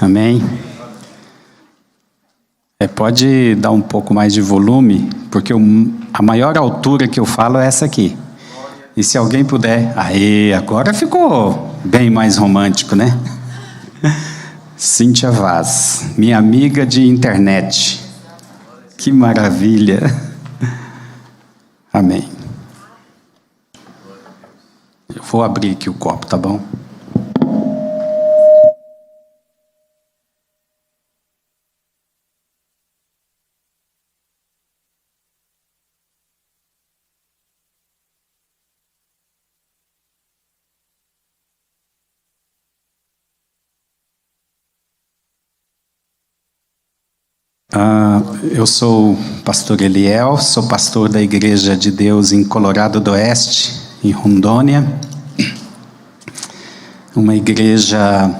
Amém. Pode dar um pouco mais de volume, porque a maior altura que eu falo é essa aqui. E se alguém puder... agora ficou bem mais romântico, né? Cíntia Vaz, minha amiga de internet. Que maravilha. Amém. Eu vou abrir aqui o copo, tá bom? Eu sou o pastor Eliel, sou pastor da Igreja de Deus em Colorado do Oeste, em Rondônia. Uma igreja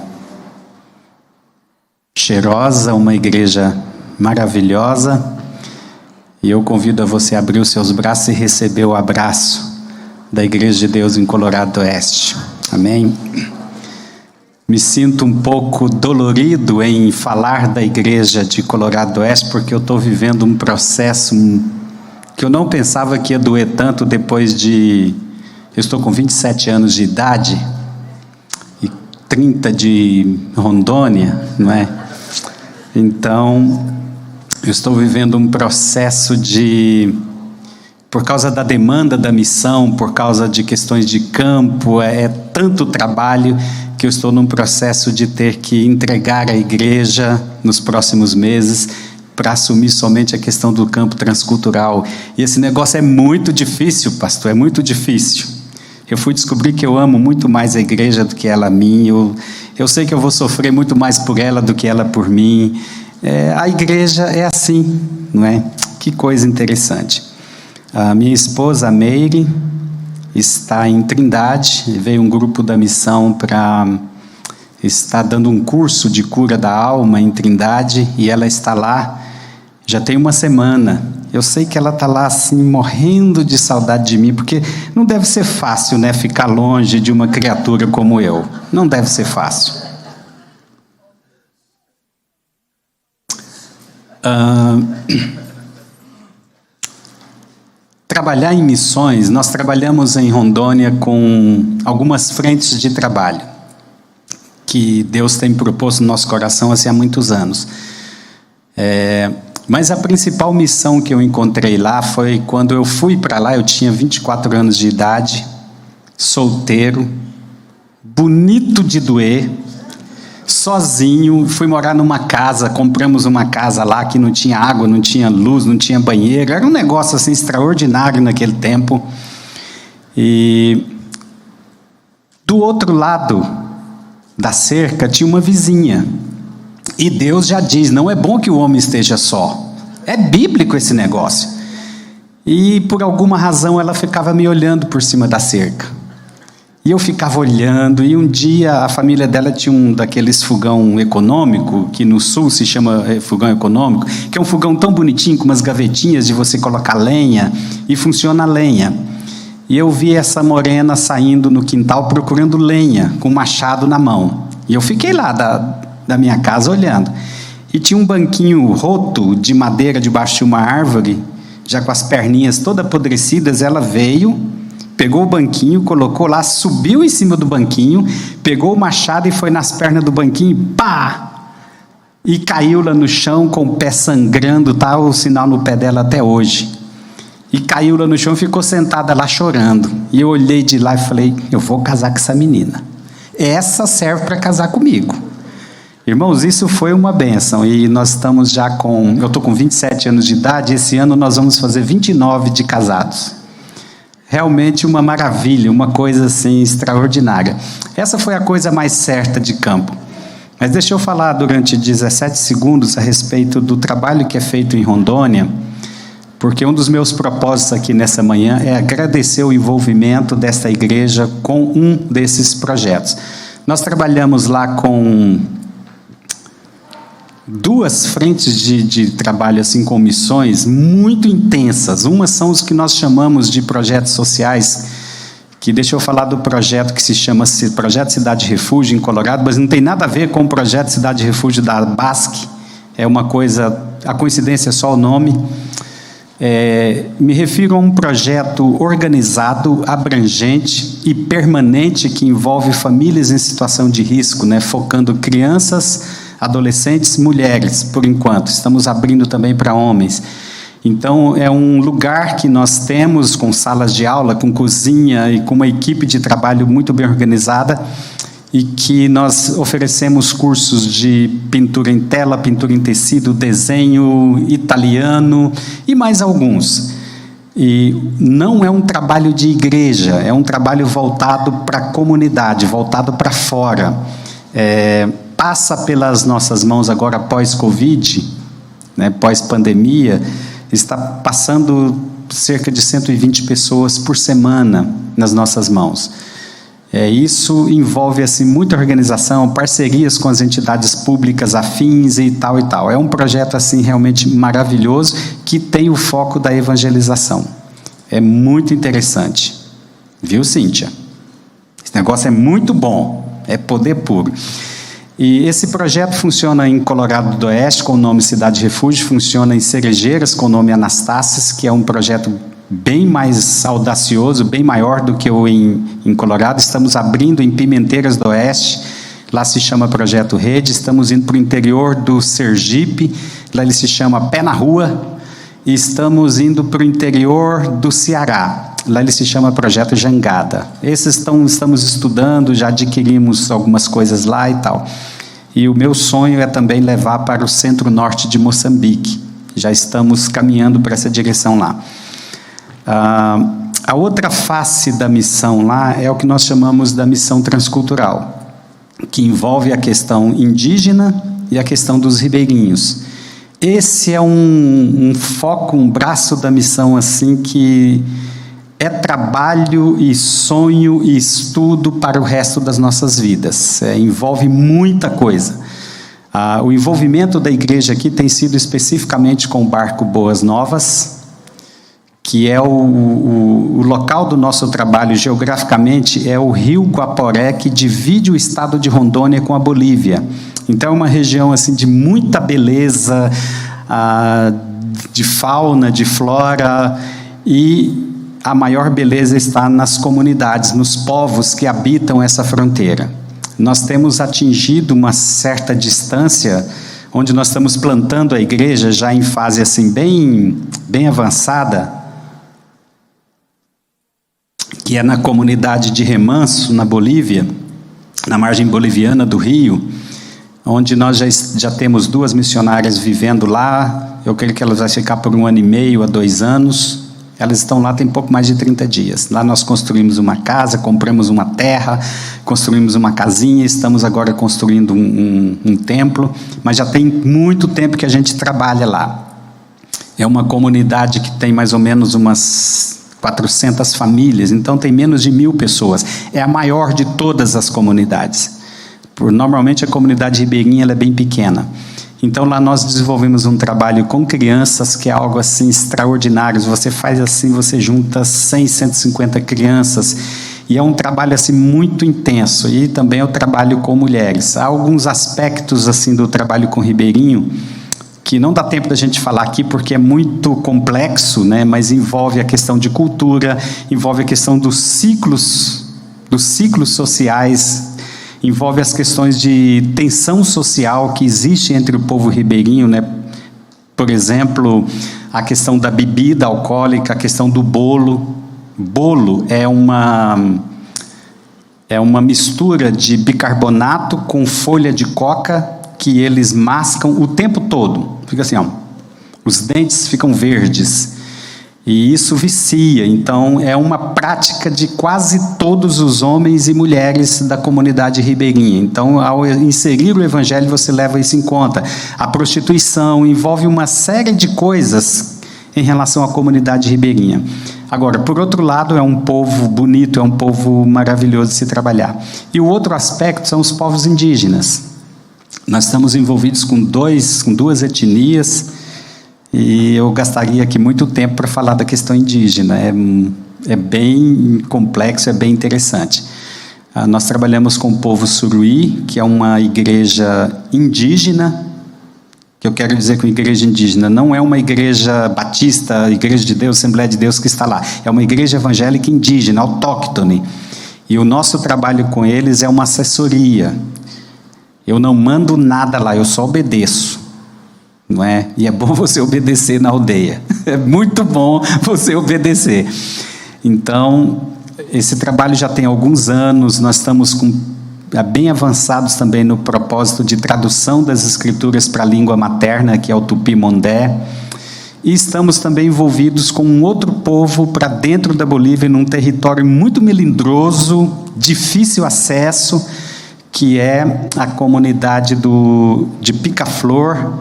cheirosa, uma igreja maravilhosa. E eu convido a você a abrir os seus braços e receber o abraço da Igreja de Deus em Colorado do Oeste. Amém? Me sinto um pouco dolorido em falar da igreja de Colorado do Oeste, porque eu estou vivendo um processo que eu não pensava que ia doer tanto depois de... Eu estou com 27 anos de idade e 30 de Rondônia, não é? Então, eu estou vivendo um processo de... Por causa da demanda da missão, por causa de questões de campo, é tanto trabalho que eu estou num processo de ter que entregar a igreja nos próximos meses para assumir somente a questão do campo transcultural. E esse negócio é muito difícil, pastor, é muito difícil. Eu fui descobrir que eu amo muito mais a igreja do que ela a mim. Eu sei que eu vou sofrer muito mais por ela do que ela por mim. A igreja é assim, não é? Que coisa interessante. A minha esposa, a Meire, está em Trindade. Veio um grupo da missão para estar dando um curso de cura da alma em Trindade, e ela está lá já tem uma semana. Eu sei que ela está lá assim, morrendo de saudade de mim, porque não deve ser fácil, né, ficar longe de uma criatura como eu. Não deve ser fácil. Trabalhar em missões, nós trabalhamos em Rondônia com algumas frentes de trabalho que Deus tem proposto no nosso coração assim, há muitos anos. Mas a principal missão que eu encontrei lá foi quando eu fui para lá. Eu tinha 24 anos de idade, solteiro, bonito de doer, sozinho. Fui morar numa casa, compramos uma casa lá que não tinha água, não tinha luz, não tinha banheiro. Era um negócio assim extraordinário naquele tempo. E do outro lado da cerca tinha uma vizinha. E Deus já diz, não é bom que o homem esteja só. É bíblico esse negócio. E por alguma razão ela ficava me olhando por cima da cerca. E eu ficava olhando, e um dia a família dela tinha um daqueles fogão econômico, que no sul se chama fogão econômico, que é um fogão tão bonitinho, com umas gavetinhas de você colocar lenha, e funciona a lenha. E eu vi essa morena saindo no quintal procurando lenha, com um machado na mão. E eu fiquei lá da minha casa olhando. E tinha um banquinho roto de madeira debaixo de uma árvore, já com as perninhas todas apodrecidas. Ela veio, pegou o banquinho, colocou lá, subiu em cima do banquinho, pegou o machado e foi nas pernas do banquinho, pá! E caiu lá no chão com o pé sangrando, tá o sinal no pé dela até hoje. E caiu lá no chão e ficou sentada lá chorando. E eu olhei de lá e falei, eu vou casar com essa menina. Essa serve para casar comigo. Irmãos, isso foi uma bênção. E nós estamos já com... Eu estou com 27 anos de idade, e esse ano nós vamos fazer 29 de casados. Realmente uma maravilha, uma coisa assim extraordinária. Essa foi a coisa mais certa de campo. Mas deixa eu falar durante 17 segundos a respeito do trabalho que é feito em Rondônia, porque um dos meus propósitos aqui nessa manhã é agradecer o envolvimento desta igreja com um desses projetos. Nós trabalhamos lá com duas frentes de trabalho assim, com missões muito intensas. Umas são os que nós chamamos de projetos sociais, que deixa eu falar do projeto que se chama Projeto Cidade Refúgio, em Colorado, mas não tem nada a ver com o Projeto Cidade Refúgio da BASC, é uma coisa, a coincidência é só o nome. Me refiro a um projeto organizado, abrangente e permanente que envolve famílias em situação de risco, né, focando crianças, adolescentes, mulheres, por enquanto. Estamos abrindo também para homens. Então, é um lugar que nós temos com salas de aula, com cozinha e com uma equipe de trabalho muito bem organizada e que nós oferecemos cursos de pintura em tela, pintura em tecido, desenho italiano e mais alguns. E não é um trabalho de igreja, é um trabalho voltado para a comunidade, voltado para fora. Passa pelas nossas mãos agora pós-Covid, né, pós-pandemia, está passando cerca de 120 pessoas por semana nas nossas mãos. Isso envolve assim, muita organização, parcerias com as entidades públicas afins e tal e tal. É um projeto assim, realmente maravilhoso que tem o foco da evangelização. É muito interessante. Viu, Cíntia? Esse negócio é muito bom, é poder puro. E esse projeto funciona em Colorado do Oeste, com o nome Cidade Refúgio, funciona em Cerejeiras, com o nome Anastácias, que é um projeto bem mais audacioso, bem maior do que o em Colorado. Estamos abrindo em Pimenteiras do Oeste, lá se chama Projeto Rede. Estamos indo para o interior do Sergipe, lá ele se chama Pé na Rua. E estamos indo para o interior do Ceará, lá ele se chama Projeto Jangada. Esses estamos estudando, já adquirimos algumas coisas lá e tal. E o meu sonho é também levar para o centro-norte de Moçambique. Já estamos caminhando para essa direção lá. A outra face da missão lá é o que nós chamamos da missão transcultural, que envolve a questão indígena e a questão dos ribeirinhos. Esse é um foco, um braço da missão assim que é trabalho e sonho e estudo para o resto das nossas vidas. Envolve muita coisa. O envolvimento da igreja aqui tem sido especificamente com o barco Boas Novas, que é o local do nosso trabalho geograficamente, é o rio Guaporé, que divide o estado de Rondônia com a Bolívia. Então, é uma região assim, de muita beleza, de fauna, de flora, e a maior beleza está nas comunidades, nos povos que habitam essa fronteira. Nós temos atingido uma certa distância, onde nós estamos plantando a igreja, já em fase assim, bem avançada, que é na comunidade de Remanso, na Bolívia, na margem boliviana do rio, onde nós já temos 2 missionárias vivendo lá. Eu creio que elas vão ficar por 1 ano e meio a 2 anos. Elas estão lá tem pouco mais de 30 dias. Lá nós construímos uma casa, compramos uma terra, construímos uma casinha, estamos agora construindo um templo, mas já tem muito tempo que a gente trabalha lá. É uma comunidade que tem mais ou menos umas 400 famílias, então tem menos de 1000 pessoas. É a maior de todas as comunidades. Normalmente a comunidade ribeirinha ela é bem pequena. Então lá nós desenvolvemos um trabalho com crianças que é algo assim extraordinário. Você faz assim, você junta 100, 150 crianças e é um trabalho assim muito intenso. E também é o trabalho com mulheres. Há alguns aspectos assim do trabalho com ribeirinho que não dá tempo da gente falar aqui porque é muito complexo, né? Mas envolve a questão de cultura, envolve a questão dos ciclos sociais, envolve as questões de tensão social que existe entre o povo ribeirinho, né? Por exemplo, a questão da bebida alcoólica, a questão do bolo. Bolo é uma mistura de bicarbonato com folha de coca que eles mascam o tempo todo. Fica assim, ó, os dentes ficam verdes. E isso vicia. Então, é uma prática de quase todos os homens e mulheres da comunidade ribeirinha. Então, ao inserir o evangelho, você leva isso em conta. A prostituição envolve uma série de coisas em relação à comunidade ribeirinha. Agora, por outro lado, é um povo bonito, é um povo maravilhoso de se trabalhar. E o outro aspecto são os povos indígenas. Nós estamos envolvidos com 2 etnias, e eu gastaria aqui muito tempo para falar da questão indígena. É bem complexo, é bem interessante. Nós trabalhamos com o povo Suruí, que é uma igreja indígena, que eu quero dizer que a igreja indígena não é uma igreja batista, igreja de Deus, Assembleia de Deus que está lá. É uma igreja evangélica indígena, autóctone. E o nosso trabalho com eles é uma assessoria. Eu não mando nada lá, eu só obedeço. Não é? E é bom você obedecer na aldeia. É muito bom você obedecer. Então, esse trabalho já tem alguns anos, nós estamos bem avançados também no propósito de tradução das escrituras para a língua materna, que é o Tupi-Mondé, e estamos também envolvidos com um outro povo para dentro da Bolívia, num território muito melindroso, difícil acesso, que é a comunidade de Pica-Flor,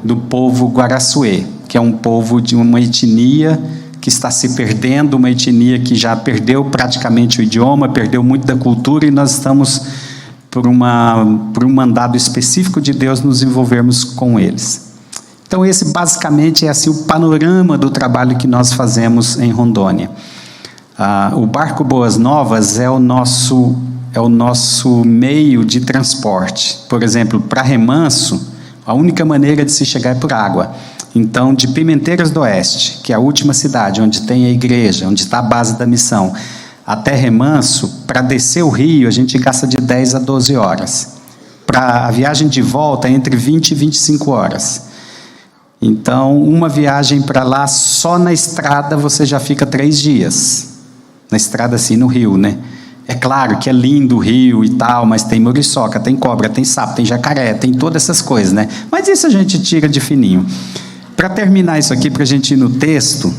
do povo Guaraçuê, que é um povo de uma etnia que está se perdendo, uma etnia que já perdeu praticamente o idioma, perdeu muito da cultura, e nós estamos, por um mandado específico de Deus, nos envolvermos com eles. Então esse basicamente é assim, o panorama do trabalho que nós fazemos em Rondônia. O Barco Boas Novas é o nosso meio de transporte. Por exemplo, para Remanso, a única maneira de se chegar é por água. Então, de Pimenteiras do Oeste, que é a última cidade onde tem a igreja, onde está a base da missão, até Remanso, para descer o rio, a gente gasta de 10 a 12 horas. Para a viagem de volta, entre 20 e 25 horas. Então, uma viagem para lá, só na estrada, você já fica 3 dias. Na estrada, assim, no rio, né? É claro que é lindo o rio e tal, mas tem muriçoca, tem cobra, tem sapo, tem jacaré, tem todas essas coisas, né? Mas isso a gente tira de fininho. Para terminar isso aqui, para a gente ir no texto,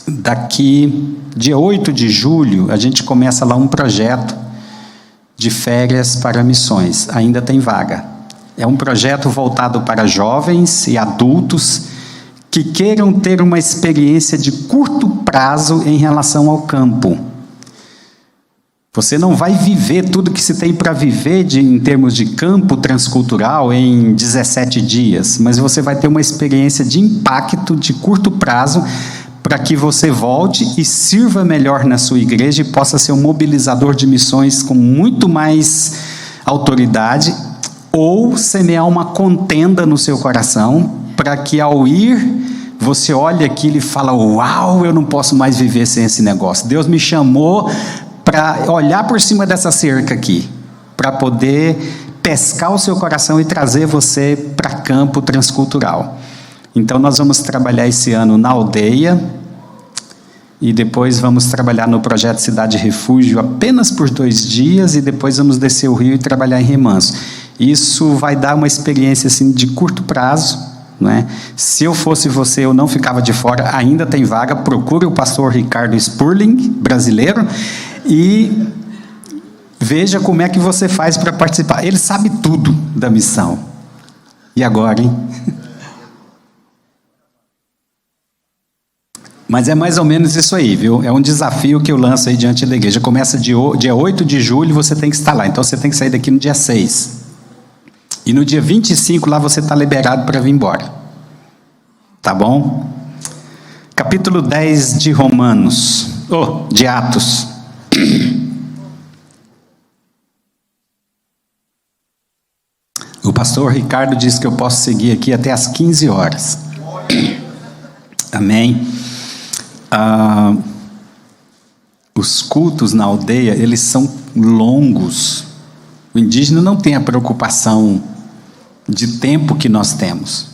daqui, dia 8 de julho, a gente começa lá um projeto de férias para missões. Ainda tem vaga. É um projeto voltado para jovens e adultos que queiram ter uma experiência de curto prazo em relação ao campo. Você não vai viver tudo que se tem para viver em termos de campo transcultural em 17 dias, mas você vai ter uma experiência de impacto de curto prazo para que você volte e sirva melhor na sua igreja e possa ser um mobilizador de missões com muito mais autoridade, ou semear uma contenda no seu coração para que ao ir você olhe aquilo e fala: uau, eu não posso mais viver sem esse negócio. Deus me chamou para olhar por cima dessa cerca aqui, para poder pescar o seu coração e trazer você para campo transcultural. Então nós vamos trabalhar esse ano na aldeia, e depois vamos trabalhar no projeto Cidade Refúgio apenas por 2 dias, e depois vamos descer o rio e trabalhar em Remanso. Isso vai dar uma experiência assim, de curto prazo, não é? Se eu fosse você, eu não ficava de fora, ainda tem vaga, procure o pastor Ricardo Spurling, brasileiro, e veja como é que você faz para participar. Ele sabe tudo da missão. E agora, hein? Mas é mais ou menos isso aí, viu? É um desafio que eu lanço aí diante da igreja. Começa dia 8 de julho, você tem que estar lá. Então você tem que sair daqui no dia 6. E no dia 25 lá você está liberado para vir embora. Tá bom? Capítulo 10 de Romanos. De Atos. O pastor Ricardo disse que eu posso seguir aqui até às 15 horas. Amém? Os cultos na aldeia, eles são longos. O indígena não tem a preocupação de tempo que nós temos.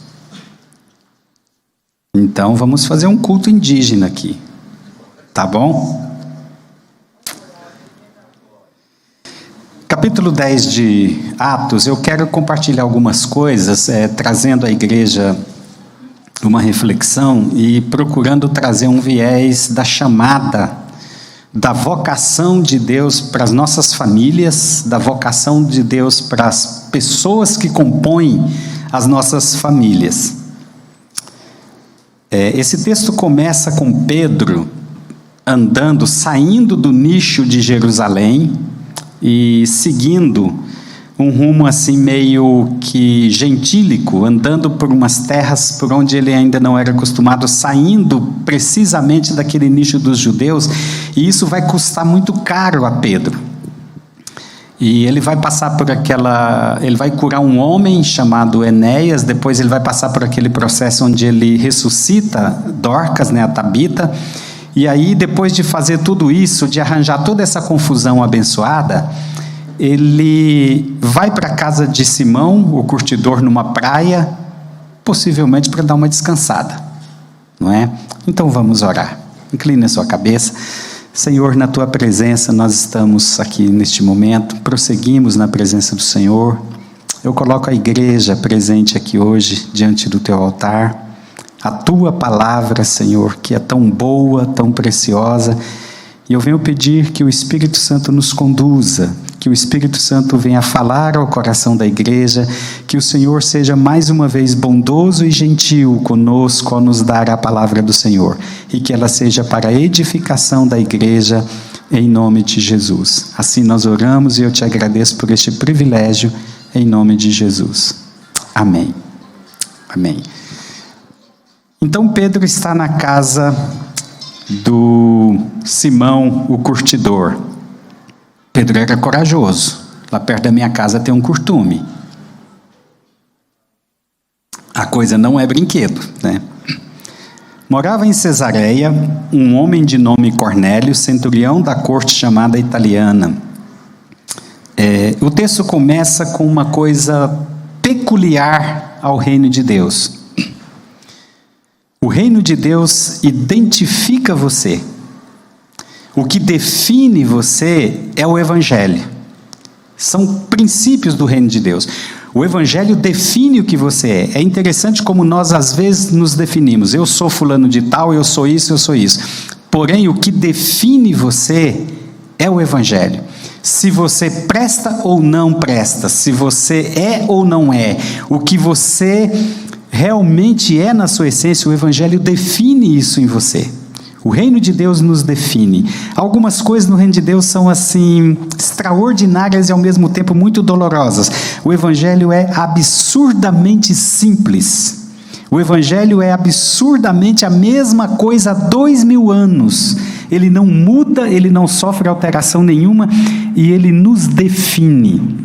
Então vamos fazer um culto indígena aqui. Tá bom? Capítulo 10 de Atos, eu quero compartilhar algumas coisas, trazendo à igreja uma reflexão e procurando trazer um viés da chamada, da vocação de Deus para as nossas famílias, da vocação de Deus para as pessoas que compõem as nossas famílias. Esse texto começa com Pedro saindo do nicho de Jerusalém e seguindo um rumo assim meio que gentílico, andando por umas terras por onde ele ainda não era acostumado, saindo precisamente daquele nicho dos judeus, e isso vai custar muito caro a Pedro. E ele vai passar por ele vai curar um homem chamado Enéas, depois ele vai passar por aquele processo onde ele ressuscita Dorcas, a Tabita, e aí depois de fazer tudo isso, de arranjar toda essa confusão abençoada, ele vai para a casa de Simão, o curtidor, numa praia, possivelmente para dar uma descansada, não é? Então vamos orar. Incline a sua cabeça. Senhor, na Tua presença nós estamos aqui neste momento, prosseguimos na presença do Senhor. Eu coloco a igreja presente aqui hoje, diante do Teu altar. A Tua palavra, Senhor, que é tão boa, tão preciosa, e eu venho pedir que o Espírito Santo nos conduza, que o Espírito Santo venha falar ao coração da igreja, que o Senhor seja mais uma vez bondoso e gentil conosco ao nos dar a palavra do Senhor, e que ela seja para a edificação da igreja, em nome de Jesus. Assim nós oramos e eu te agradeço por este privilégio, em nome de Jesus. Amém. Amém. Então Pedro está na casa do Simão, o curtidor. Pedro era corajoso. Lá perto da minha casa tem um curtume. A coisa não é brinquedo, né? Morava em Cesareia um homem de nome Cornélio, centurião da corte chamada italiana. O texto começa com uma coisa peculiar ao reino de Deus. O reino de Deus identifica você. O que define você é o Evangelho. São princípios do reino de Deus. O Evangelho define o que você é. É interessante como nós às vezes nos definimos. Eu sou fulano de tal, eu sou isso, eu sou isso. Porém, o que define você é o Evangelho. Se você presta ou não presta, se você é ou não é, o que você realmente é na sua essência, o Evangelho define isso em você. O reino de Deus nos define. Algumas coisas no reino de Deus são assim, extraordinárias e ao mesmo tempo muito dolorosas. O Evangelho é absurdamente simples. O Evangelho é absurdamente a mesma coisa há 2000 anos. Ele não muda, ele não sofre alteração nenhuma e ele nos define.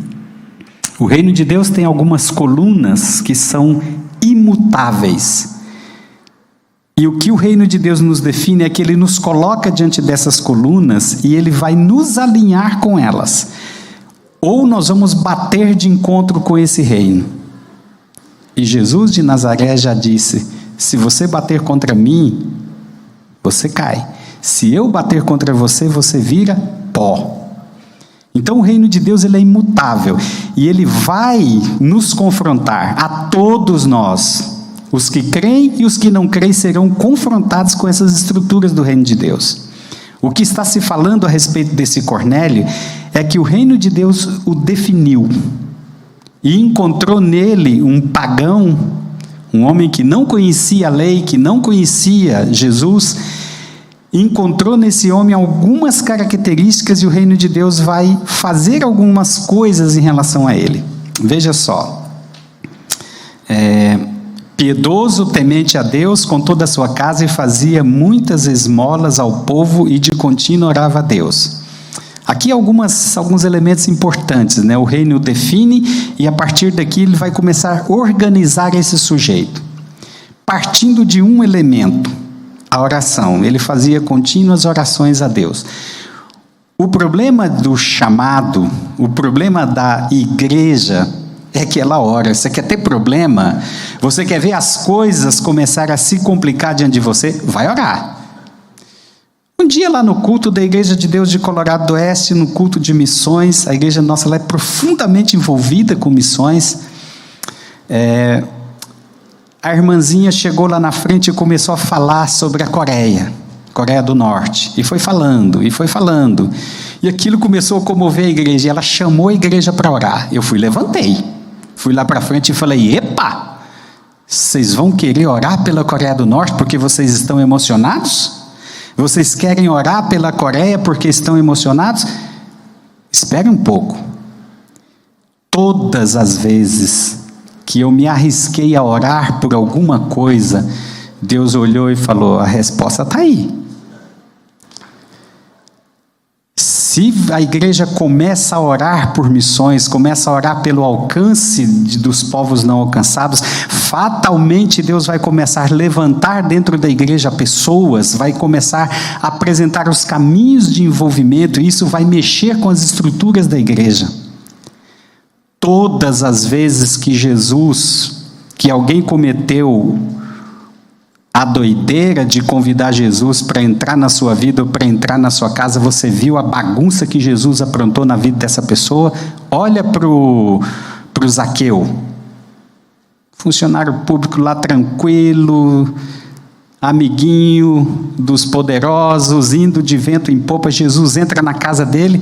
O reino de Deus tem algumas colunas que são imutáveis. E o que o reino de Deus nos define é que ele nos coloca diante dessas colunas e ele vai nos alinhar com elas. Ou nós vamos bater de encontro com esse reino. E Jesus de Nazaré já disse: se você bater contra mim, você cai. Se eu bater contra você, você vira pó. Então o reino de Deus ele é imutável e ele vai nos confrontar, a todos nós. Os que creem e os que não creem serão confrontados com essas estruturas do reino de Deus. O que está se falando a respeito desse Cornélio é que o reino de Deus o definiu e encontrou nele um pagão, um homem que não conhecia a lei, que não conhecia Jesus, encontrou nesse homem algumas características e o reino de Deus vai fazer algumas coisas em relação a ele. Veja só, piedoso, temente a Deus com toda a sua casa e fazia muitas esmolas ao povo e de contínuo orava a Deus. Aqui alguns elementos importantes, né? O reino define e a partir daqui ele vai começar a organizar esse sujeito. Partindo de um elemento, a oração. Ele fazia contínuas orações a Deus. O problema do chamado, o problema da igreja é que ela ora. Você quer ter problema? Você quer ver as coisas começarem a se complicar diante de você? Vai orar. Um dia lá no culto da Igreja de Deus de Colorado do Oeste, no culto de missões, a igreja nossa ela é profundamente envolvida com missões. A irmãzinha chegou lá na frente e começou a falar sobre a Coreia do Norte, e foi falando, e aquilo começou a comover a igreja, e ela chamou a igreja para orar. Eu levantei, fui lá para frente e falei: epa, vocês vão querer orar pela Coreia do Norte porque vocês estão emocionados? Vocês querem orar pela Coreia porque estão emocionados? Espere um pouco. Todas as vezes que eu me arrisquei a orar por alguma coisa, Deus olhou e falou: a resposta está aí. Se a igreja começa a orar por missões, começa a orar pelo alcance dos povos não alcançados, fatalmente Deus vai começar a levantar dentro da igreja pessoas, vai começar a apresentar os caminhos de envolvimento, e isso vai mexer com as estruturas da igreja. Todas as vezes que alguém cometeu a doideira de convidar Jesus para entrar na sua vida ou para entrar na sua casa, você viu a bagunça que Jesus aprontou na vida dessa pessoa? Olha para o Zaqueu, funcionário público lá tranquilo, amiguinho dos poderosos, indo de vento em popa. Jesus entra na casa dele,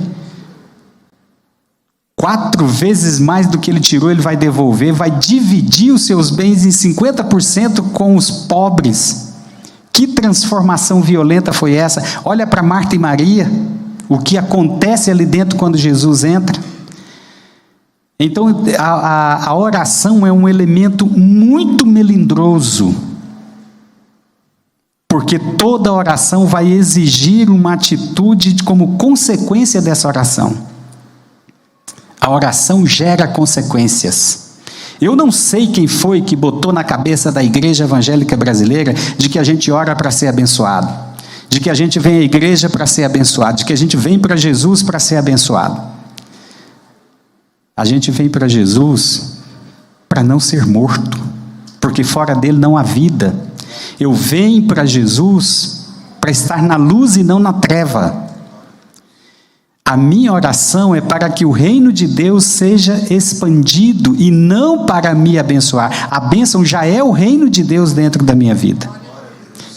4 vezes mais do que ele tirou, ele vai devolver, vai dividir os seus bens em 50% com os pobres. Que transformação violenta foi essa? Olha para Marta e Maria, o que acontece ali dentro quando Jesus entra. Então, a oração é um elemento muito melindroso, porque toda oração vai exigir uma atitude como consequência dessa oração. A oração gera consequências. Eu não sei quem foi que botou na cabeça da igreja evangélica brasileira de que a gente ora para ser abençoado, de que a gente vem à igreja para ser abençoado, de que a gente vem para Jesus para ser abençoado. A gente vem para Jesus para não ser morto, porque fora dele não há vida. Eu venho para Jesus para estar na luz e não na treva. A minha oração é para que o reino de Deus seja expandido e não para me abençoar. A bênção já é o reino de Deus dentro da minha vida.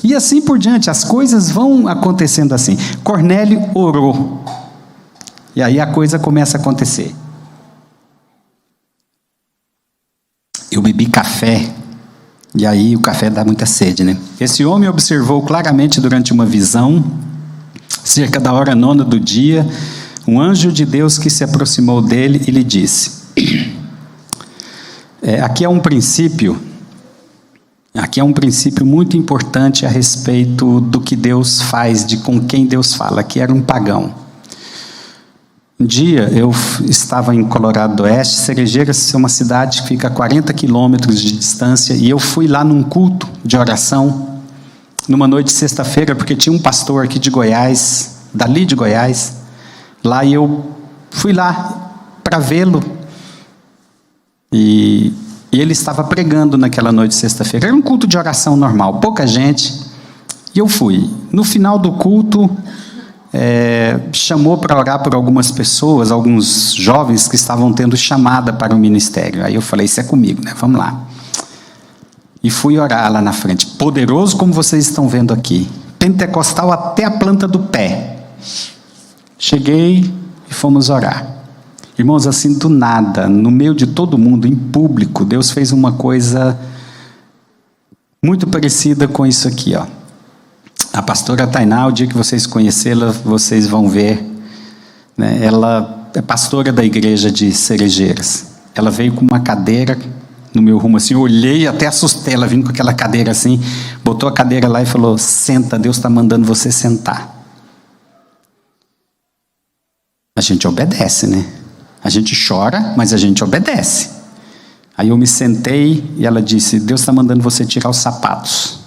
E assim por diante, as coisas vão acontecendo assim. Cornélio orou. E aí a coisa começa a acontecer. Eu bebi café. E aí o café dá muita sede, né? Esse homem observou claramente durante uma visão, cerca da hora 9 do dia, um anjo de Deus que se aproximou dele e lhe disse: aqui é um princípio muito importante a respeito do que Deus faz, de com quem Deus fala. Aqui era um pagão. Um dia eu estava em Colorado do Oeste. Cerejeiras é uma cidade que fica a 40 quilômetros de distância, e eu fui lá num culto de oração, numa noite de sexta-feira, porque tinha um pastor aqui de Goiás, dali de Goiás, lá, e eu fui lá para vê-lo, e ele estava pregando naquela noite de sexta-feira. Era um culto de oração normal, pouca gente, e eu fui. No final do culto, chamou para orar por algumas pessoas, alguns jovens que estavam tendo chamada para o ministério. Aí eu falei: isso é comigo, né? Vamos lá. E fui orar lá na frente, poderoso como vocês estão vendo aqui, pentecostal até a planta do pé. Cheguei e fomos orar. Irmãos, assim do nada, no meio de todo mundo, em público, Deus fez uma coisa muito parecida com isso aqui, ó. A pastora Tainá, o dia que vocês conhecê-la, vocês vão ver, né? Ela é pastora da igreja de Cerejeiras. Ela veio com uma cadeira no meu rumo assim, eu olhei, até assustei, ela vindo com aquela cadeira assim, botou a cadeira lá e falou: senta, Deus está mandando você sentar. A gente obedece, né? A gente chora, mas a gente obedece. Aí eu me sentei e ela disse: Deus está mandando você tirar os sapatos.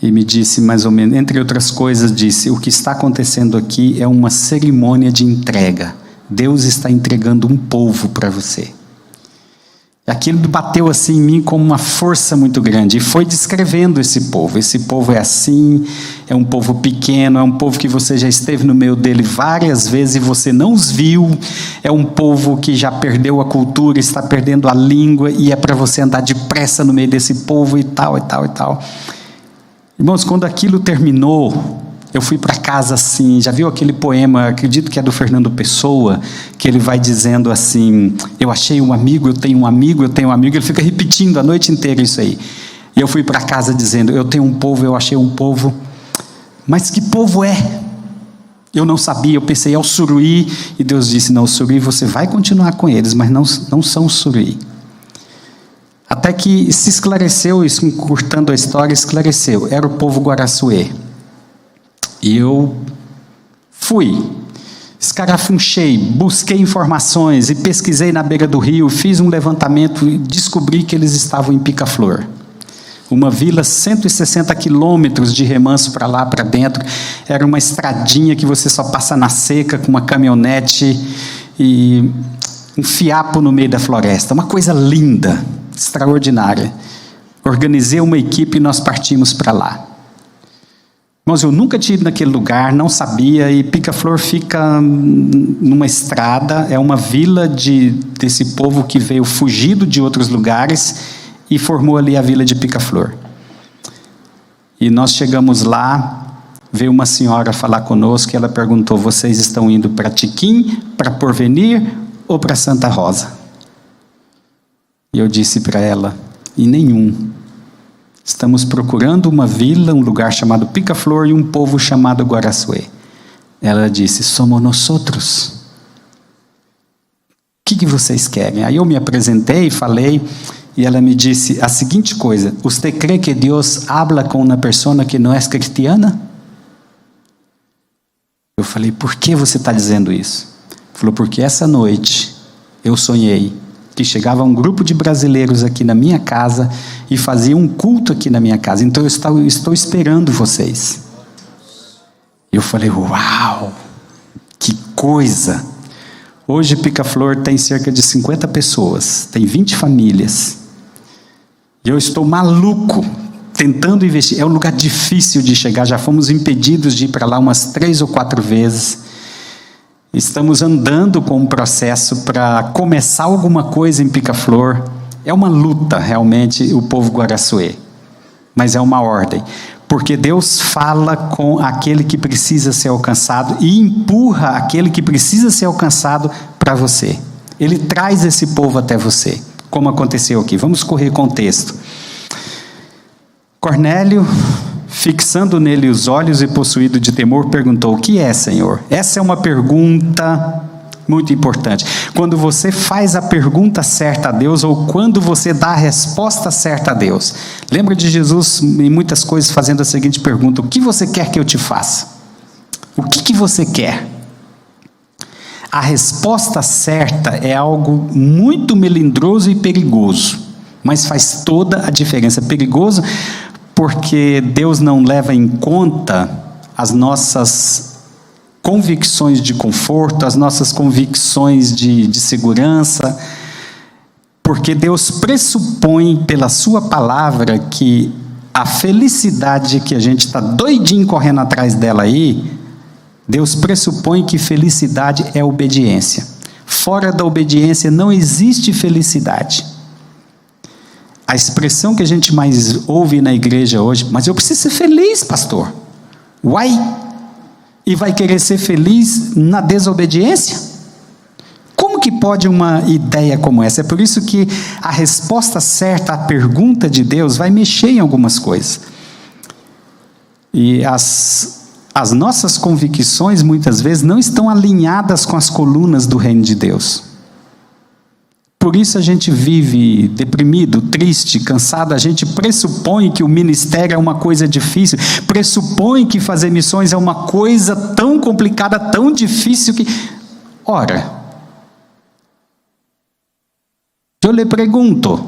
E me disse mais ou menos, entre outras coisas, disse: o que está acontecendo aqui é uma cerimônia de entrega. Deus está entregando um povo para você. Aquilo bateu assim em mim como uma força muito grande, e foi descrevendo esse povo. Esse povo é assim, é um povo pequeno, é um povo que você já esteve no meio dele várias vezes e você não os viu, é um povo que já perdeu a cultura, está perdendo a língua, e é para você andar depressa no meio desse povo e tal, e tal, e tal. Irmãos, quando aquilo terminou, eu fui para casa assim, já viu aquele poema, acredito que é do Fernando Pessoa, que ele vai dizendo assim: eu achei um amigo, eu tenho um amigo, eu tenho um amigo. Ele fica repetindo a noite inteira isso aí. E eu fui para casa dizendo: eu tenho um povo, eu achei um povo. Mas que povo é? Eu não sabia, eu pensei, é o Suruí, e Deus disse, não, o Suruí você vai continuar com eles, mas não são o Suruí. Até que se esclareceu, isso encurtando a história, esclareceu, era o povo Guaraçuê. E eu fui, escarafunchei, busquei informações e pesquisei na beira do rio, fiz um levantamento e descobri que eles estavam em Pica-Flor. Uma vila 160 quilômetros de remanso para lá, para dentro. Era uma estradinha que você só passa na seca com uma caminhonete e um fiapo no meio da floresta. Uma coisa linda, extraordinária. Organizei uma equipe e nós partimos para lá. Mas eu nunca tinha ido naquele lugar, não sabia, e Pica-Flor fica numa estrada, é uma vila desse povo que veio fugido de outros lugares e formou ali a vila de Pica-Flor. E nós chegamos lá, veio uma senhora falar conosco e ela perguntou, vocês estão indo para Tiquim, para Porvenir ou para Santa Rosa? E eu disse para ela, e nenhum. Estamos procurando uma vila, um lugar chamado Pica-Flor e um povo chamado Guaraçuê. Ela disse, somos nós outros. O que vocês querem? Aí eu me apresentei e falei, e ela me disse a seguinte coisa, você crê que Deus habla com uma pessoa que não é cristiana? Eu falei, por que você está dizendo isso? Falou, porque essa noite eu sonhei que chegava um grupo de brasileiros aqui na minha casa e fazia um culto aqui na minha casa. Então eu estou esperando vocês. Eu falei, uau, que coisa! Hoje Pica-Flor tem cerca de 50 pessoas, tem 20 famílias. E eu estou maluco, tentando investir. É um lugar difícil de chegar, já fomos impedidos de ir para lá umas 3 ou 4 vezes. Estamos andando com um processo para começar alguma coisa em Pica-Flor. É uma luta, realmente, o povo Guaraçuê. Mas é uma ordem. Porque Deus fala com aquele que precisa ser alcançado e empurra aquele que precisa ser alcançado para você. Ele traz esse povo até você, como aconteceu aqui. Vamos correr contexto. Cornélio, fixando nele os olhos e possuído de temor, perguntou, o que é, Senhor? Essa é uma pergunta muito importante. Quando você faz a pergunta certa a Deus, ou quando você dá a resposta certa a Deus. Lembra de Jesus, em muitas coisas, fazendo a seguinte pergunta, o que você quer que eu te faça? O que você quer? A resposta certa é algo muito melindroso e perigoso, mas faz toda a diferença. Perigoso porque Deus não leva em conta as nossas convicções de conforto, as nossas convicções de segurança, porque Deus pressupõe pela sua palavra que a felicidade que a gente está doidinho correndo atrás dela aí, Deus pressupõe que felicidade é obediência. Fora da obediência não existe felicidade. A expressão que a gente mais ouve na igreja hoje, mas eu preciso ser feliz, pastor. Uai! E vai querer ser feliz na desobediência? Como que pode uma ideia como essa? É por isso que a resposta certa à pergunta de Deus vai mexer em algumas coisas. E as nossas convicções, muitas vezes, não estão alinhadas com as colunas do reino de Deus. Por isso a gente vive deprimido, triste, cansado. A gente pressupõe que o ministério é uma coisa difícil, pressupõe que fazer missões é uma coisa tão complicada, tão difícil que... Ora, eu lhe pergunto,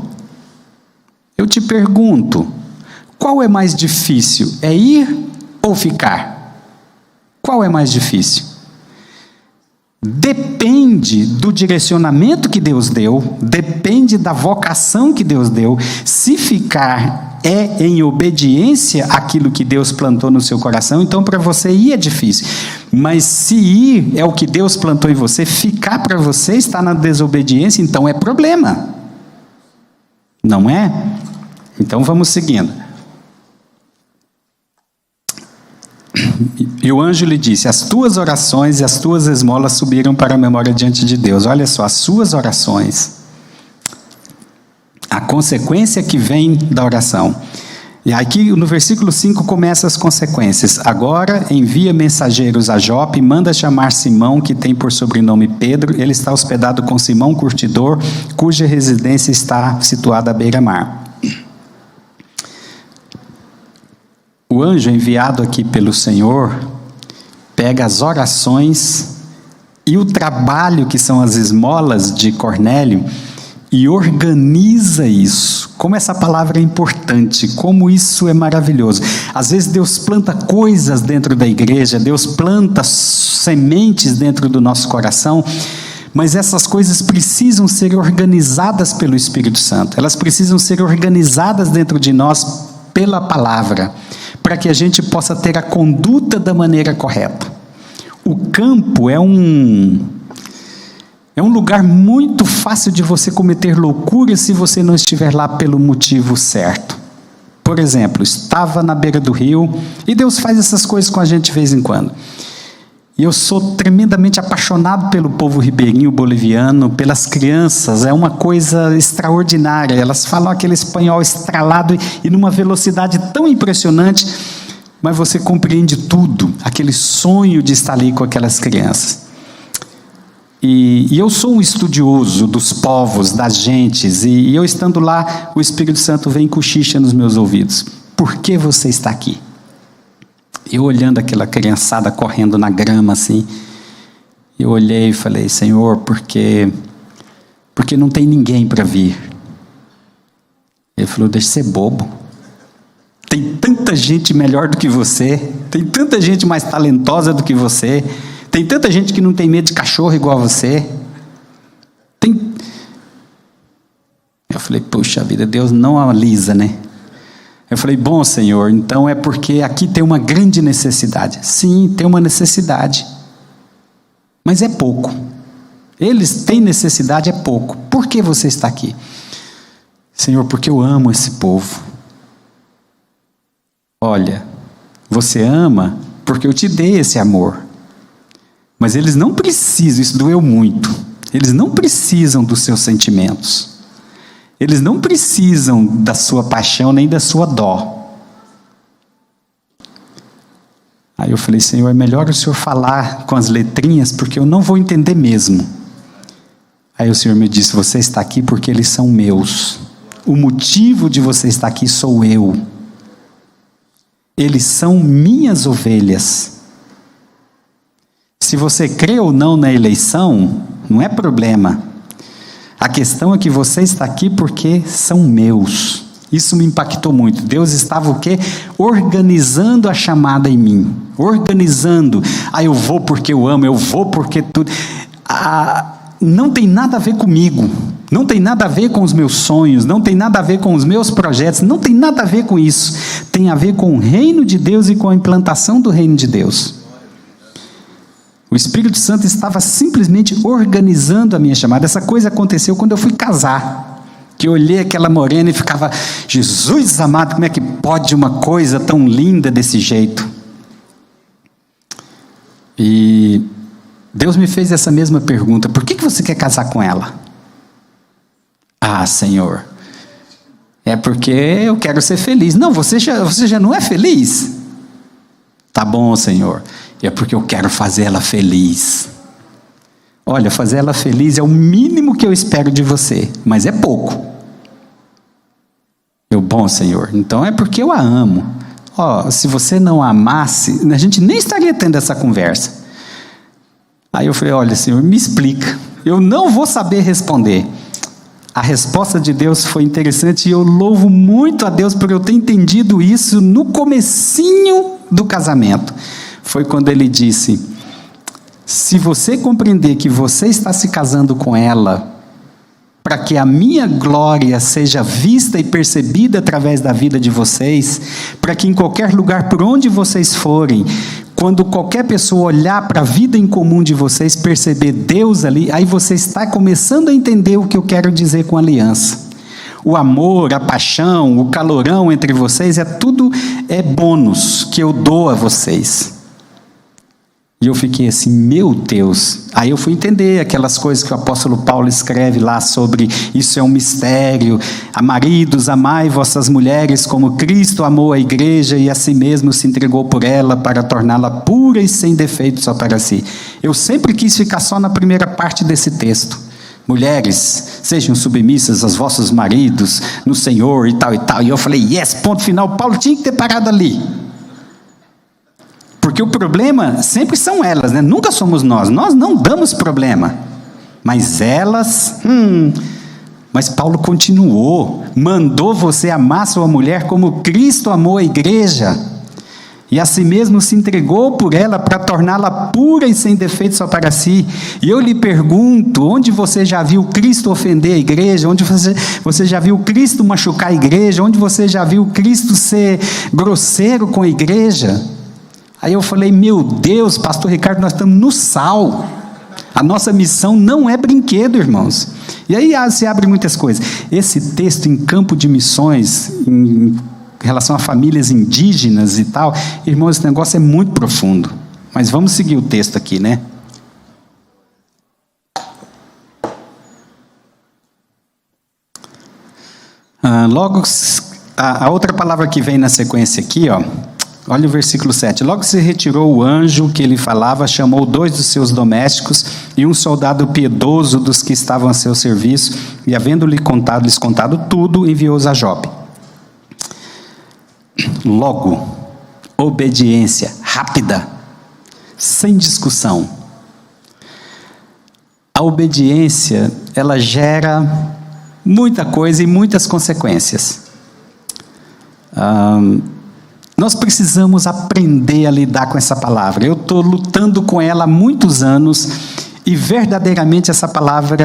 eu te pergunto, qual é mais difícil? É ir ou ficar? Qual é mais difícil? Depende do direcionamento que Deus deu, depende da vocação que Deus deu. Se ficar é em obediência àquilo que Deus plantou no seu coração, então para você ir é difícil. Mas se ir é o que Deus plantou em você, ficar para você está na desobediência, então é problema. Não é? Então vamos seguindo. E o anjo lhe disse, as tuas orações e as tuas esmolas subiram para a memória diante de Deus. Olha só, as suas orações, a consequência que vem da oração. E aqui no versículo 5 começa as consequências. Agora envia mensageiros a Jope, manda chamar Simão, que tem por sobrenome Pedro. Ele está hospedado com Simão, curtidor, cuja residência está situada à beira-mar. O anjo enviado aqui pelo Senhor pega as orações e o trabalho que são as esmolas de Cornélio e organiza isso. Como essa palavra é importante, como isso é maravilhoso. Às vezes Deus planta coisas dentro da igreja, Deus planta sementes dentro do nosso coração, mas essas coisas precisam ser organizadas pelo Espírito Santo. Elas precisam ser organizadas dentro de nós pela palavra, para que a gente possa ter a conduta da maneira correta. O campo é um lugar muito fácil de você cometer loucura se você não estiver lá pelo motivo certo. Por exemplo, estava na beira do rio, e Deus faz essas coisas com a gente de vez em quando. E eu sou tremendamente apaixonado pelo povo ribeirinho boliviano, pelas crianças, é uma coisa extraordinária. Elas falam aquele espanhol estralado e numa velocidade tão impressionante, mas você compreende tudo, aquele sonho de estar ali com aquelas crianças. E eu sou um estudioso dos povos, das gentes, e eu estando lá, o Espírito Santo vem e cochicha nos meus ouvidos. Por que você está aqui? Eu olhando aquela criançada correndo na grama assim, eu olhei e falei, Senhor, porque não tem ninguém para vir. Ele falou, deixa de ser bobo. Tem tanta gente melhor do que você, tem tanta gente mais talentosa do que você, tem tanta gente que não tem medo de cachorro igual a você. Eu falei, puxa vida, Deus não alisa, né? Eu falei, bom Senhor, então é porque aqui tem uma grande necessidade. Sim, tem uma necessidade, mas é pouco. Eles têm necessidade, é pouco. Por que você está aqui? Senhor, porque eu amo esse povo. Olha, você ama porque eu te dei esse amor. Mas eles não precisam, isso doeu muito, eles não precisam dos seus sentimentos. Eles não precisam da sua paixão nem da sua dó. Aí eu falei, Senhor, é melhor o Senhor falar com as letrinhas, porque eu não vou entender mesmo. Aí o Senhor me disse, você está aqui porque eles são meus. O motivo de você estar aqui sou eu. Eles são minhas ovelhas. Se você crê ou não na eleição, não é problema. A questão é que você está aqui porque são meus. Isso me impactou muito. Deus estava o quê? Organizando a chamada em mim. Organizando. Eu vou porque eu amo, eu vou porque tudo. Não tem nada a ver comigo. Não tem nada a ver com os meus sonhos. Não tem nada a ver com os meus projetos. Não tem nada a ver com isso. Tem a ver com o reino de Deus e com a implantação do reino de Deus. O Espírito Santo estava simplesmente organizando a minha chamada. Essa coisa aconteceu quando eu fui casar. Que eu olhei aquela morena e ficava, Jesus amado, como é que pode uma coisa tão linda desse jeito? E Deus me fez essa mesma pergunta, por que você quer casar com ela? Senhor, é porque eu quero ser feliz. Não, você já não é feliz? Tá bom, Senhor. É porque eu quero fazer ela feliz. Olha, fazer ela feliz é o mínimo que eu espero de você, mas é pouco. Bom Senhor, então é porque eu a amo. Se você não a amasse, a gente nem estaria tendo essa conversa. Aí eu falei, olha Senhor, me explica. Eu não vou saber responder. A resposta de Deus foi interessante e eu louvo muito a Deus por eu ter entendido isso no comecinho do casamento. Foi quando ele disse, se você compreender que você está se casando com ela, para que a minha glória seja vista e percebida através da vida de vocês, para que em qualquer lugar por onde vocês forem, quando qualquer pessoa olhar para a vida em comum de vocês, perceber Deus ali, aí você está começando a entender o que eu quero dizer com aliança. O amor, a paixão, o calorão entre vocês, tudo é bônus que eu dou a vocês. E eu fiquei assim, meu Deus. Aí eu fui entender aquelas coisas que o apóstolo Paulo escreve lá sobre isso é um mistério. Maridos, amai vossas mulheres como Cristo amou a igreja e a si mesmo se entregou por ela para torná-la pura e sem defeito só para si. Eu sempre quis ficar só na primeira parte desse texto. Mulheres, sejam submissas aos vossos maridos no Senhor e tal e tal. E eu falei, yes, ponto final. Paulo tinha que ter parado ali. Porque o problema sempre são elas, né? Nunca somos nós. Nós não damos problema. Mas elas... Mas Paulo continuou. Mandou você amar sua mulher como Cristo amou a igreja. E a si mesmo se entregou por ela para torná-la pura e sem defeito só para si. E eu lhe pergunto, onde você já viu Cristo ofender a igreja? Onde você já viu Cristo machucar a igreja? Onde você já viu Cristo ser grosseiro com a igreja? Aí eu falei, meu Deus, pastor Ricardo, nós estamos no sal. A nossa missão não é brinquedo, irmãos. E aí se abre muitas coisas. Esse texto em campo de missões, em relação a famílias indígenas e tal, irmãos, esse negócio é muito profundo. Mas vamos seguir o texto aqui, né? Logo, a outra palavra que vem na sequência aqui, ó. Olha o versículo 7. Logo se retirou o anjo que ele falava, chamou 2 dos seus domésticos e um soldado piedoso dos que estavam a seu serviço, e havendo-lhes contado tudo, enviou-os a Jope. Logo, obediência rápida, sem discussão. A obediência, ela gera muita coisa e muitas consequências. Nós precisamos aprender a lidar com essa palavra. Eu estou lutando com ela há muitos anos e verdadeiramente essa palavra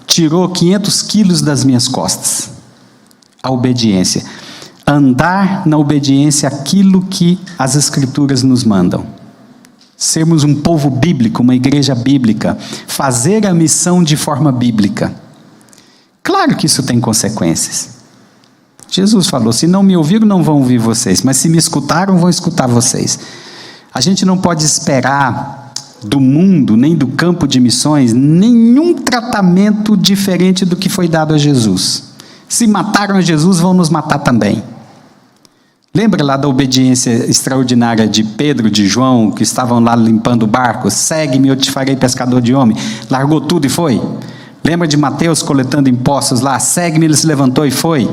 tirou 500 quilos das minhas costas. A obediência. Andar na obediência àquilo que as Escrituras nos mandam. Sermos um povo bíblico, uma igreja bíblica. Fazer a missão de forma bíblica. Claro que isso tem consequências. Jesus falou, se não me ouviram, não vão ouvir vocês, mas se me escutaram, vão escutar vocês. A gente não pode esperar do mundo, nem do campo de missões, nenhum tratamento diferente do que foi dado a Jesus. Se mataram a Jesus, vão nos matar também. Lembra lá da obediência extraordinária de Pedro, de João, que estavam lá limpando o barco? Segue-me, eu te farei pescador de homem. Largou tudo e foi. Lembra de Mateus coletando impostos lá? Segue-me, ele se levantou e foi.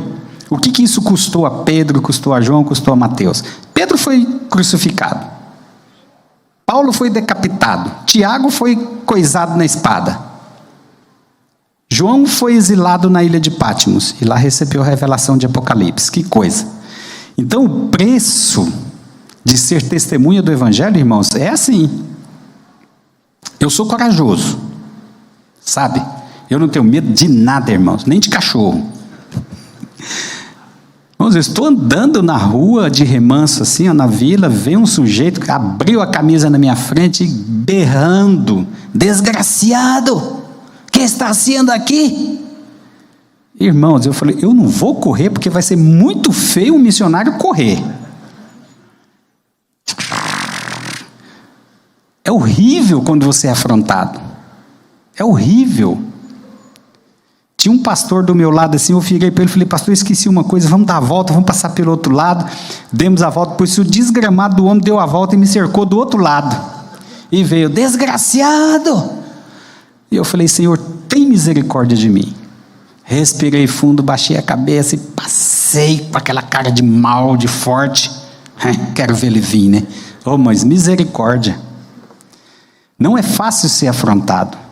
O que isso custou a Pedro, custou a João, custou a Mateus? Pedro foi crucificado. Paulo foi decapitado. Tiago foi coisado na espada. João foi exilado na ilha de Patmos. E lá recebeu a revelação de Apocalipse. Que coisa. Então o preço de ser testemunha do Evangelho, irmãos, é assim. Eu sou corajoso. Sabe? Eu não tenho medo de nada, irmãos. Nem de cachorro. Irmãos, eu estou andando na rua de remanso assim, na vila, vem um sujeito que abriu a camisa na minha frente, berrando, desgraciado, que está haciendo aqui? Irmãos, eu falei, eu não vou correr, porque vai ser muito feio um missionário correr. É horrível quando você é afrontado, é horrível. Tinha um pastor do meu lado assim, eu virei para ele e falei, pastor, eu esqueci uma coisa, vamos dar a volta, vamos passar pelo outro lado. Demos a volta, pois o desgramado do homem deu a volta e me cercou do outro lado. E veio, desgraciado! E eu falei, Senhor, tem misericórdia de mim. Respirei fundo, baixei a cabeça e passei com aquela cara de mal, de forte. Quero ver ele vir, né? Oh, mas misericórdia. Não é fácil ser afrontado.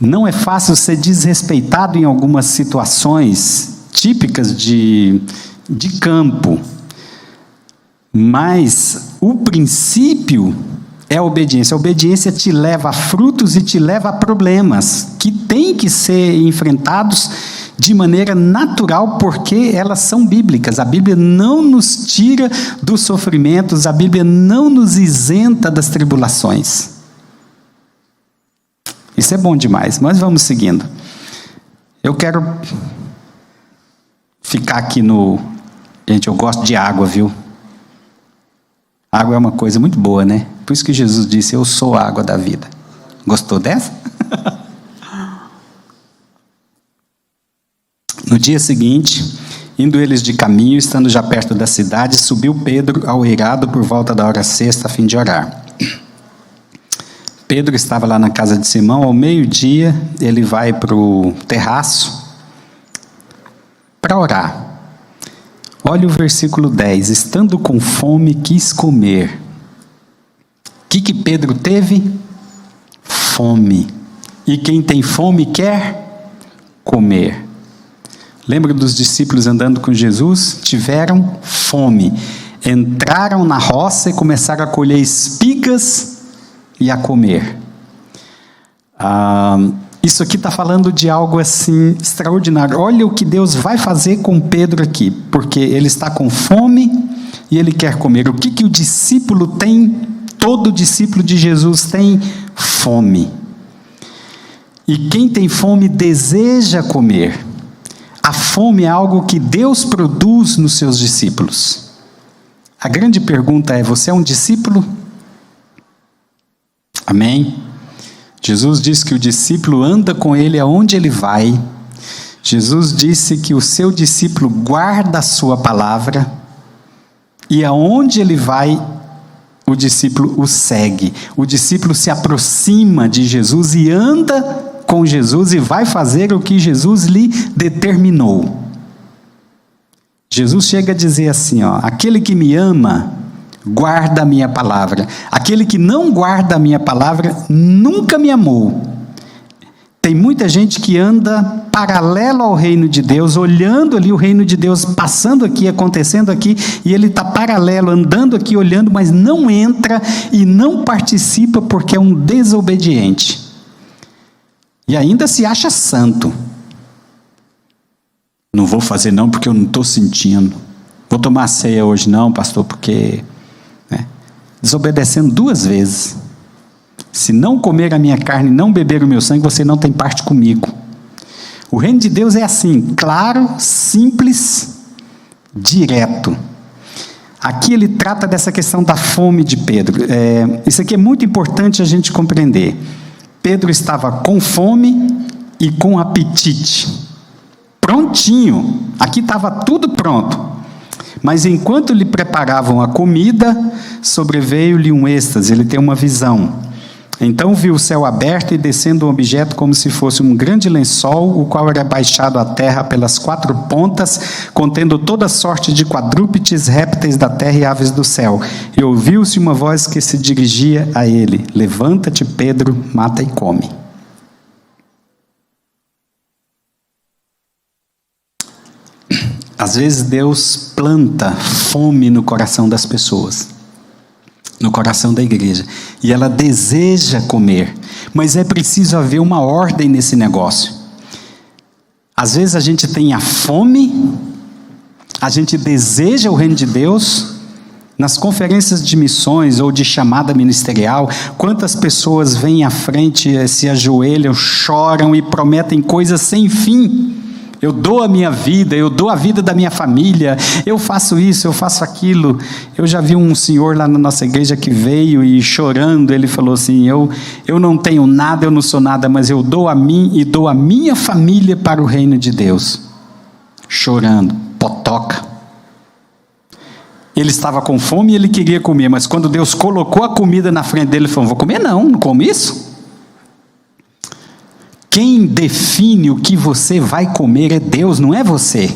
Não é fácil ser desrespeitado em algumas situações típicas de campo. Mas o princípio é a obediência. A obediência te leva a frutos e te leva a problemas que têm que ser enfrentados de maneira natural, porque elas são bíblicas. A Bíblia não nos tira dos sofrimentos, a Bíblia não nos isenta das tribulações. Isso é bom demais, mas vamos seguindo. Eu quero ficar aqui no... Gente, eu gosto de água, viu? Água é uma coisa muito boa, né? Por isso que Jesus disse, eu sou a água da vida. Gostou dessa? No dia seguinte, indo eles de caminho, estando já perto da cidade, subiu Pedro ao eirado por volta da hora sexta, a fim de orar. Pedro estava lá na casa de Simão, ao meio-dia, ele vai para o terraço para orar. Olha o versículo 10, estando com fome, quis comer. O que Pedro teve? Fome. E quem tem fome quer comer. Lembra dos discípulos andando com Jesus? Tiveram fome. Entraram na roça e começaram a colher espigas e a comer. Isso aqui está falando de algo assim extraordinário. Olha o que Deus vai fazer com Pedro aqui, porque ele está com fome e ele quer comer. O que o discípulo tem? Todo discípulo de Jesus tem fome. E quem tem fome deseja comer. A fome é algo que Deus produz nos seus discípulos. A grande pergunta é: você é um discípulo? Amém? Jesus diz que o discípulo anda com ele aonde ele vai. Jesus disse que o seu discípulo guarda a sua palavra. E aonde ele vai, o discípulo o segue. O discípulo se aproxima de Jesus e anda com Jesus e vai fazer o que Jesus lhe determinou. Jesus chega a dizer assim, aquele que me ama, guarda a minha palavra. Aquele que não guarda a minha palavra, nunca me amou. Tem muita gente que anda paralelo ao reino de Deus, olhando ali o reino de Deus, passando aqui, acontecendo aqui, e ele está paralelo, andando aqui, olhando, mas não entra e não participa porque é um desobediente. E ainda se acha santo. Não vou fazer não porque eu não estou sentindo. Vou tomar ceia hoje não, pastor, porque... Desobedecendo 2 vezes. Se não comer a minha carne e não beber o meu sangue, você não tem parte comigo. O reino de Deus é assim, claro, simples, direto. Aqui ele trata dessa questão da fome de Pedro. Isso aqui é muito importante a gente compreender. Pedro estava com fome e com apetite. Prontinho. Aqui estava tudo pronto. Mas enquanto lhe preparavam a comida, sobreveio-lhe um êxtase, ele tem uma visão. Então viu o céu aberto e descendo um objeto como se fosse um grande lençol, o qual era baixado à terra pelas 4 pontas, contendo toda sorte de quadrúpedes, répteis da terra e aves do céu. E ouviu-se uma voz que se dirigia a ele: levanta-te, Pedro, mata e come. Às vezes Deus planta fome no coração das pessoas, no coração da igreja, e ela deseja comer, mas é preciso haver uma ordem nesse negócio. Às vezes a gente tem a fome, a gente deseja o reino de Deus. Nas conferências de missões ou de chamada ministerial, quantas pessoas vêm à frente, se ajoelham, choram e prometem coisas sem fim. Eu dou a minha vida, eu dou a vida da minha família, eu faço isso, eu faço aquilo. Eu já vi um senhor lá na nossa igreja que veio e chorando, ele falou assim, eu não tenho nada, eu não sou nada, mas eu dou a mim e dou a minha família para o reino de Deus. Chorando, potoca. Ele estava com fome e ele queria comer, mas quando Deus colocou a comida na frente dele, ele falou, vou comer não como isso. Quem define o que você vai comer é Deus, não é você.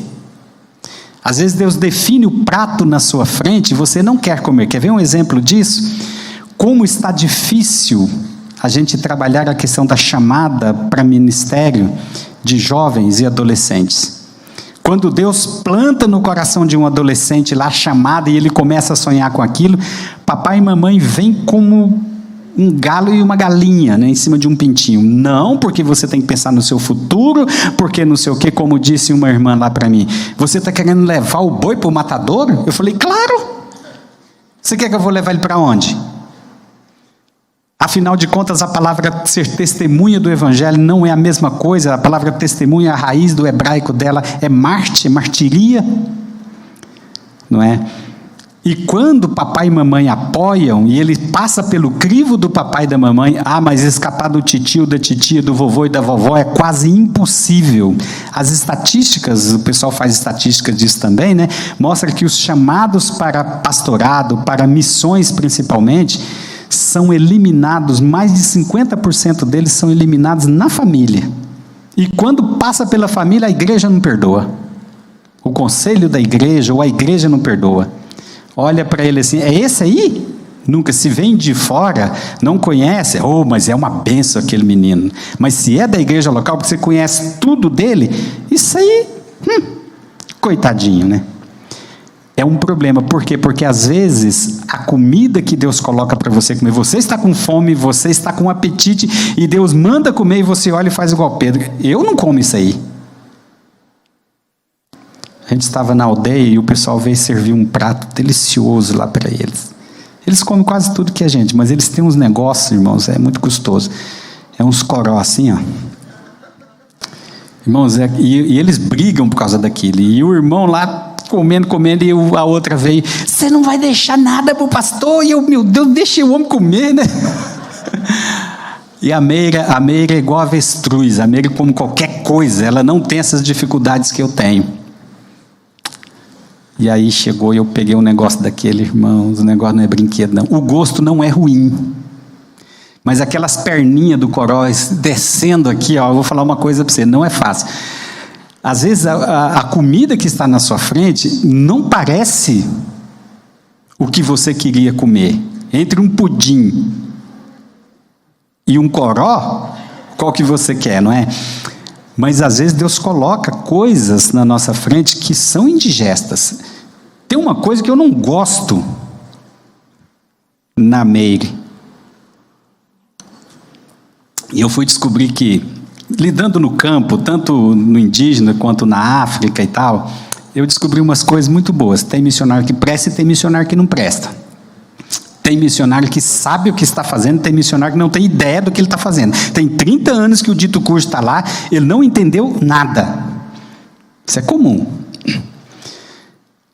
Às vezes Deus define o prato na sua frente e você não quer comer. Quer ver um exemplo disso? Como está difícil a gente trabalhar a questão da chamada para ministério de jovens e adolescentes. Quando Deus planta no coração de um adolescente lá a chamada e ele começa a sonhar com aquilo, papai e mamãe vêm como um galo e uma galinha, né, em cima de um pintinho. Não, porque você tem que pensar no seu futuro, porque não sei o que, como disse uma irmã lá para mim. Você está querendo levar o boi para o matadouro? Eu falei, claro. Você quer que eu vou levar ele para onde? Afinal de contas, a palavra ser testemunha do evangelho não é a mesma coisa. A palavra testemunha, a raiz do hebraico dela é martiria, não é? E quando papai e mamãe apoiam, e ele passa pelo crivo do papai e da mamãe, mas escapar do titio, da titia, do vovô e da vovó é quase impossível. As estatísticas, o pessoal faz estatísticas disso também, né? Mostra que os chamados para pastorado, para missões principalmente, são eliminados, mais de 50% deles são eliminados na família. E quando passa pela família, a igreja não perdoa. O conselho da igreja ou a igreja não perdoa. Olha para ele assim, é esse aí? Nunca, se vem de fora, não conhece, mas é uma benção aquele menino. Mas se é da igreja local, porque você conhece tudo dele, isso aí, coitadinho, né? É um problema, por quê? Porque às vezes a comida que Deus coloca para você comer, você está com fome, você está com apetite, e Deus manda comer e você olha e faz igual Pedro. Eu não como isso aí. A gente estava na aldeia e o pessoal veio servir um prato delicioso lá para eles. Eles comem quase tudo que a gente, mas eles têm uns negócios, irmãos, é muito gostoso. É uns coró assim, ó. Irmãos, e eles brigam por causa daquilo. E o irmão lá comendo, e a outra veio, você não vai deixar nada para o pastor? E eu, meu Deus, deixa o homem comer, né? E a Meira é igual a avestruz, a Meira come qualquer coisa, ela não tem essas dificuldades que eu tenho. E aí chegou e eu peguei um negócio daquele, irmãos, o negócio não é brinquedo não. O gosto não é ruim. Mas aquelas perninhas do coró descendo aqui, ó, eu vou falar uma coisa para você, não é fácil. Às vezes a comida que está na sua frente não parece o que você queria comer. Entre um pudim e um coró, qual que você quer, não é? Mas às vezes Deus coloca coisas na nossa frente que são indigestas. Tem uma coisa que eu não gosto na Meire. E eu fui descobrir que, lidando no campo, tanto no indígena quanto na África e tal, eu descobri umas coisas muito boas. Tem missionário que presta e tem missionário que não presta. Tem missionário que sabe o que está fazendo, tem missionário que não tem ideia do que ele está fazendo. Tem 30 anos que o dito curso está lá, ele não entendeu nada. Isso é comum.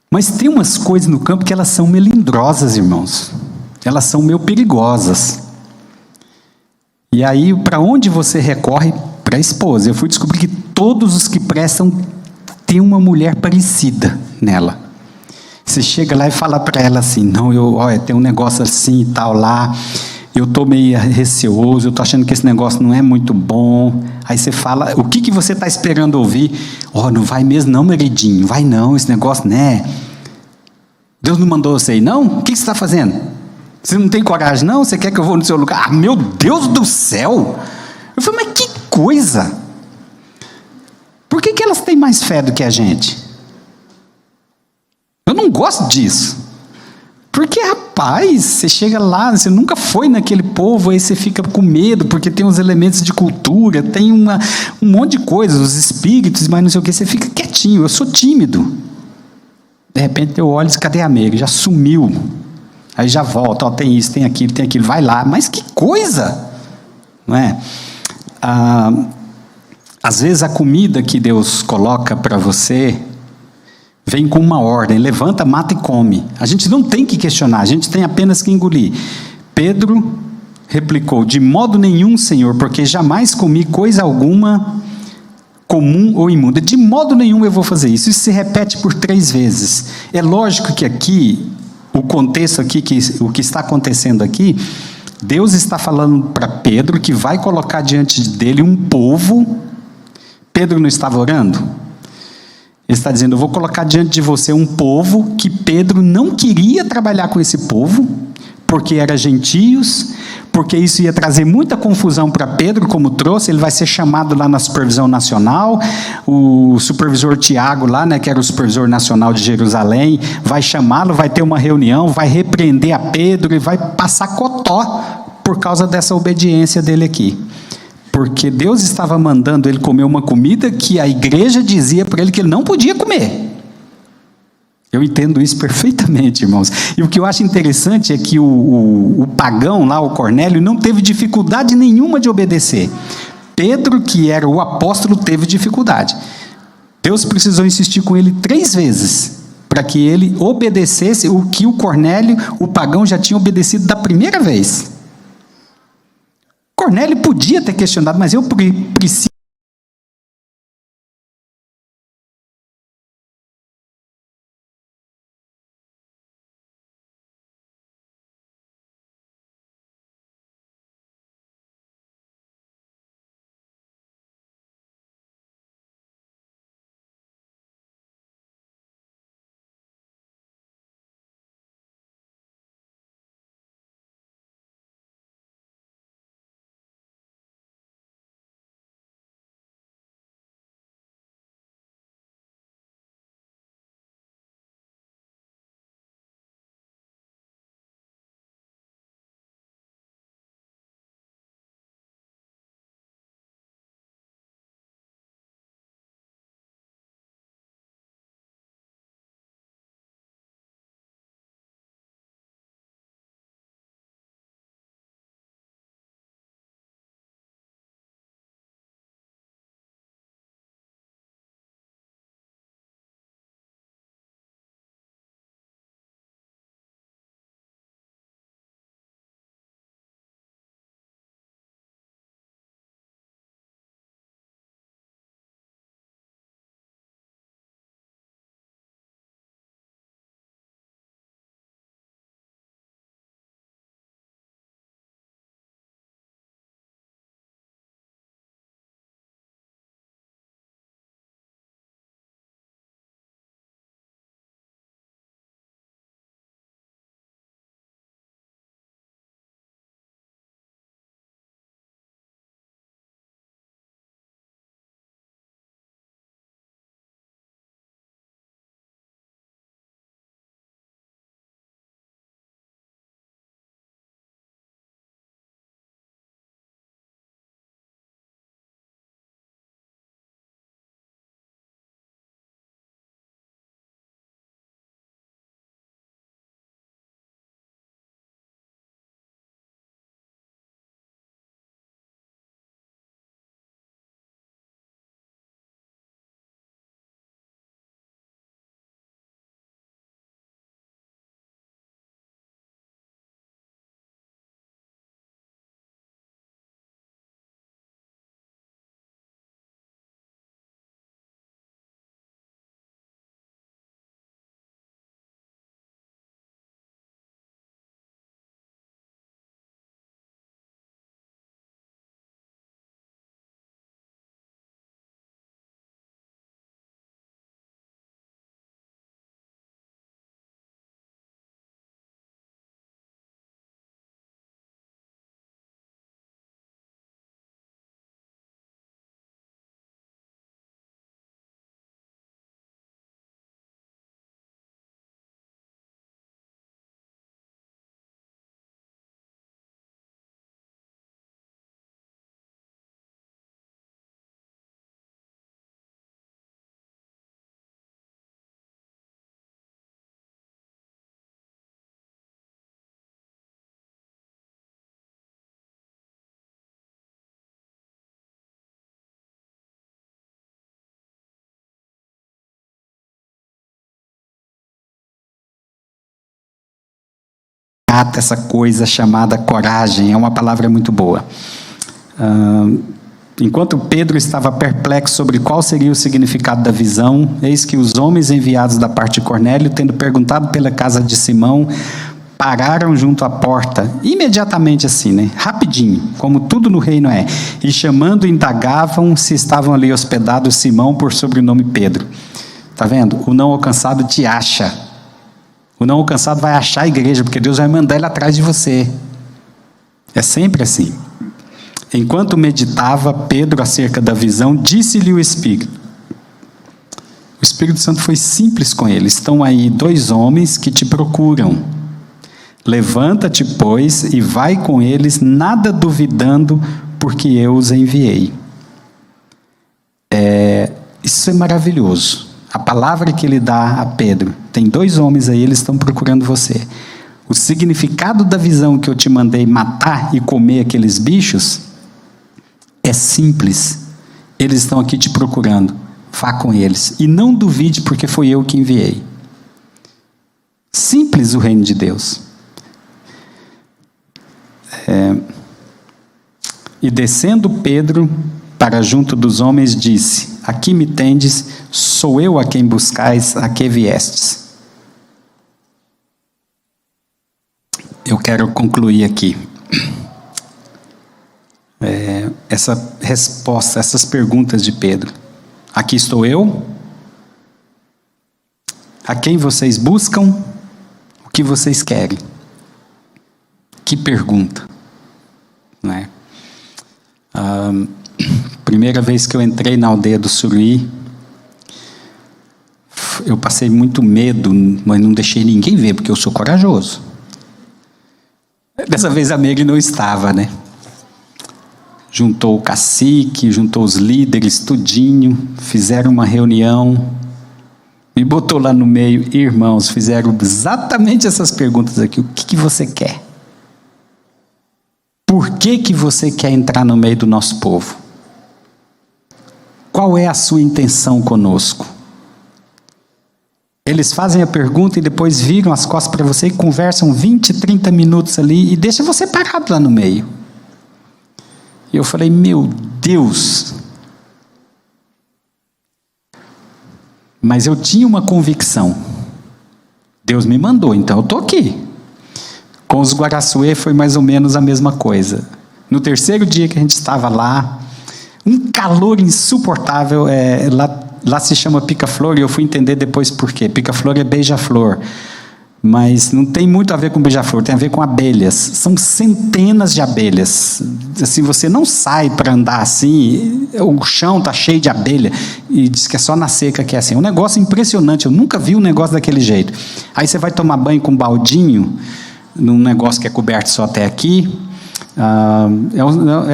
Mas tem umas coisas no campo que elas são melindrosas, irmãos. Elas são meio perigosas. E aí, para onde você recorre? Para a esposa. Eu fui descobrir que todos os que prestam têm uma mulher parecida nela. Você chega lá e fala para ela assim, olha, tem um negócio assim e tal lá, eu estou meio receoso, eu estou achando que esse negócio não é muito bom. Aí você fala, o que você está esperando ouvir? Não vai mesmo não, maridinho, vai não, esse negócio, né? Deus não mandou você ir, não? O que você está fazendo? Você não tem coragem, não? Você quer que eu vou no seu lugar? Meu Deus do céu! Eu falei, mas que coisa! Por que elas têm mais fé do que a gente? Eu não gosto disso. Porque, rapaz, você chega lá, você nunca foi naquele povo, aí você fica com medo, porque tem uns elementos de cultura, tem um monte de coisas, os espíritos, mas não sei o que, você fica quietinho. Eu sou tímido. De repente eu olho e digo, cadê a Meire? Já sumiu. Aí já volta, tem isso, tem aquilo, vai lá. Mas que coisa! Não é? Às vezes a comida que Deus coloca para você vem com uma ordem, levanta, mata e come. A gente não tem que questionar, a gente tem apenas que engolir. Pedro replicou, de modo nenhum, Senhor, porque jamais comi coisa alguma comum ou imunda. De modo nenhum eu vou fazer isso. Isso se repete por 3 vezes. É lógico que aqui, o contexto aqui, o que está acontecendo aqui, Deus está falando para Pedro que vai colocar diante dele um povo. Pedro não estava orando? Ele está dizendo, eu vou colocar diante de você um povo que Pedro não queria trabalhar com esse povo, porque era gentios, porque isso ia trazer muita confusão para Pedro, como trouxe. Ele vai ser chamado lá na supervisão nacional, o supervisor Tiago lá, né, que era o supervisor nacional de Jerusalém, vai chamá-lo, vai ter uma reunião, vai repreender a Pedro e vai passar cotó por causa dessa obediência dele aqui. Porque Deus estava mandando ele comer uma comida que a igreja dizia para ele que ele não podia comer. Eu entendo isso perfeitamente, irmãos. E o que eu acho interessante é que o pagão lá, o Cornélio, não teve dificuldade nenhuma de obedecer. Pedro, que era o apóstolo, teve dificuldade. Deus precisou insistir com ele 3 vezes para que ele obedecesse o que o Cornélio, o pagão, já tinha obedecido da primeira vez. Cornélio podia ter questionado, mas eu preciso. Essa coisa chamada coragem, é uma palavra muito boa. Enquanto Pedro estava perplexo sobre qual seria o significado da visão, eis que os homens enviados da parte de Cornélio, tendo perguntado pela casa de Simão, pararam junto à porta, imediatamente assim, né? Rapidinho, como tudo no reino é, e chamando, indagavam se estavam ali hospedados Simão por sobrenome Pedro. Está vendo? O não alcançado te acha. O não alcançado vai achar a igreja, porque Deus vai mandar ele atrás de você. É sempre assim. Enquanto meditava Pedro acerca da visão, disse-lhe o Espírito. O Espírito Santo foi simples com ele. Estão aí 2 homens que te procuram. Levanta-te, pois, e vai com eles, nada duvidando, porque eu os enviei. Isso é maravilhoso. A palavra que ele dá a Pedro. Tem 2 homens aí, eles estão procurando você. O significado da visão que eu te mandei matar e comer aqueles bichos é simples. Eles estão aqui te procurando. Vá com eles. E não duvide, porque foi eu que enviei. Simples o reino de Deus. E descendo Pedro para junto dos homens, disse: aqui me tendes, sou eu a quem buscais, a que viestes. Eu quero concluir aqui. Essa resposta, essas perguntas de Pedro. Aqui estou eu. A quem vocês buscam? O que vocês querem? Que pergunta, né? Primeira vez que eu entrei na aldeia do Suruí, eu passei muito medo, mas não deixei ninguém ver, porque eu sou corajoso. Dessa vez a Mary não estava, né? Juntou o cacique, juntou os líderes, tudinho, fizeram uma reunião, me botou lá no meio. Irmãos, fizeram exatamente essas perguntas aqui. O que você quer? Por que você quer entrar no meio do nosso povo? Qual é a sua intenção conosco? Eles fazem a pergunta e depois viram as costas para você e conversam 20, 30 minutos ali e deixam você parado lá no meio. E eu falei, meu Deus! Mas eu tinha uma convicção. Deus me mandou, então eu estou aqui. Com os Guaraçuê foi mais ou menos a mesma coisa. No terceiro dia que a gente estava lá, um calor insuportável, lá se chama pica-flor, e eu fui entender depois por quê. Pica-flor é beija-flor, mas não tem muito a ver com beija-flor, tem a ver com abelhas. São centenas de abelhas. Assim, você não sai para andar assim, o chão está cheio de abelha, e diz que é só na seca que é assim. É um negócio impressionante, eu nunca vi um negócio daquele jeito. Aí você vai tomar banho com um baldinho, num negócio que é coberto só até aqui.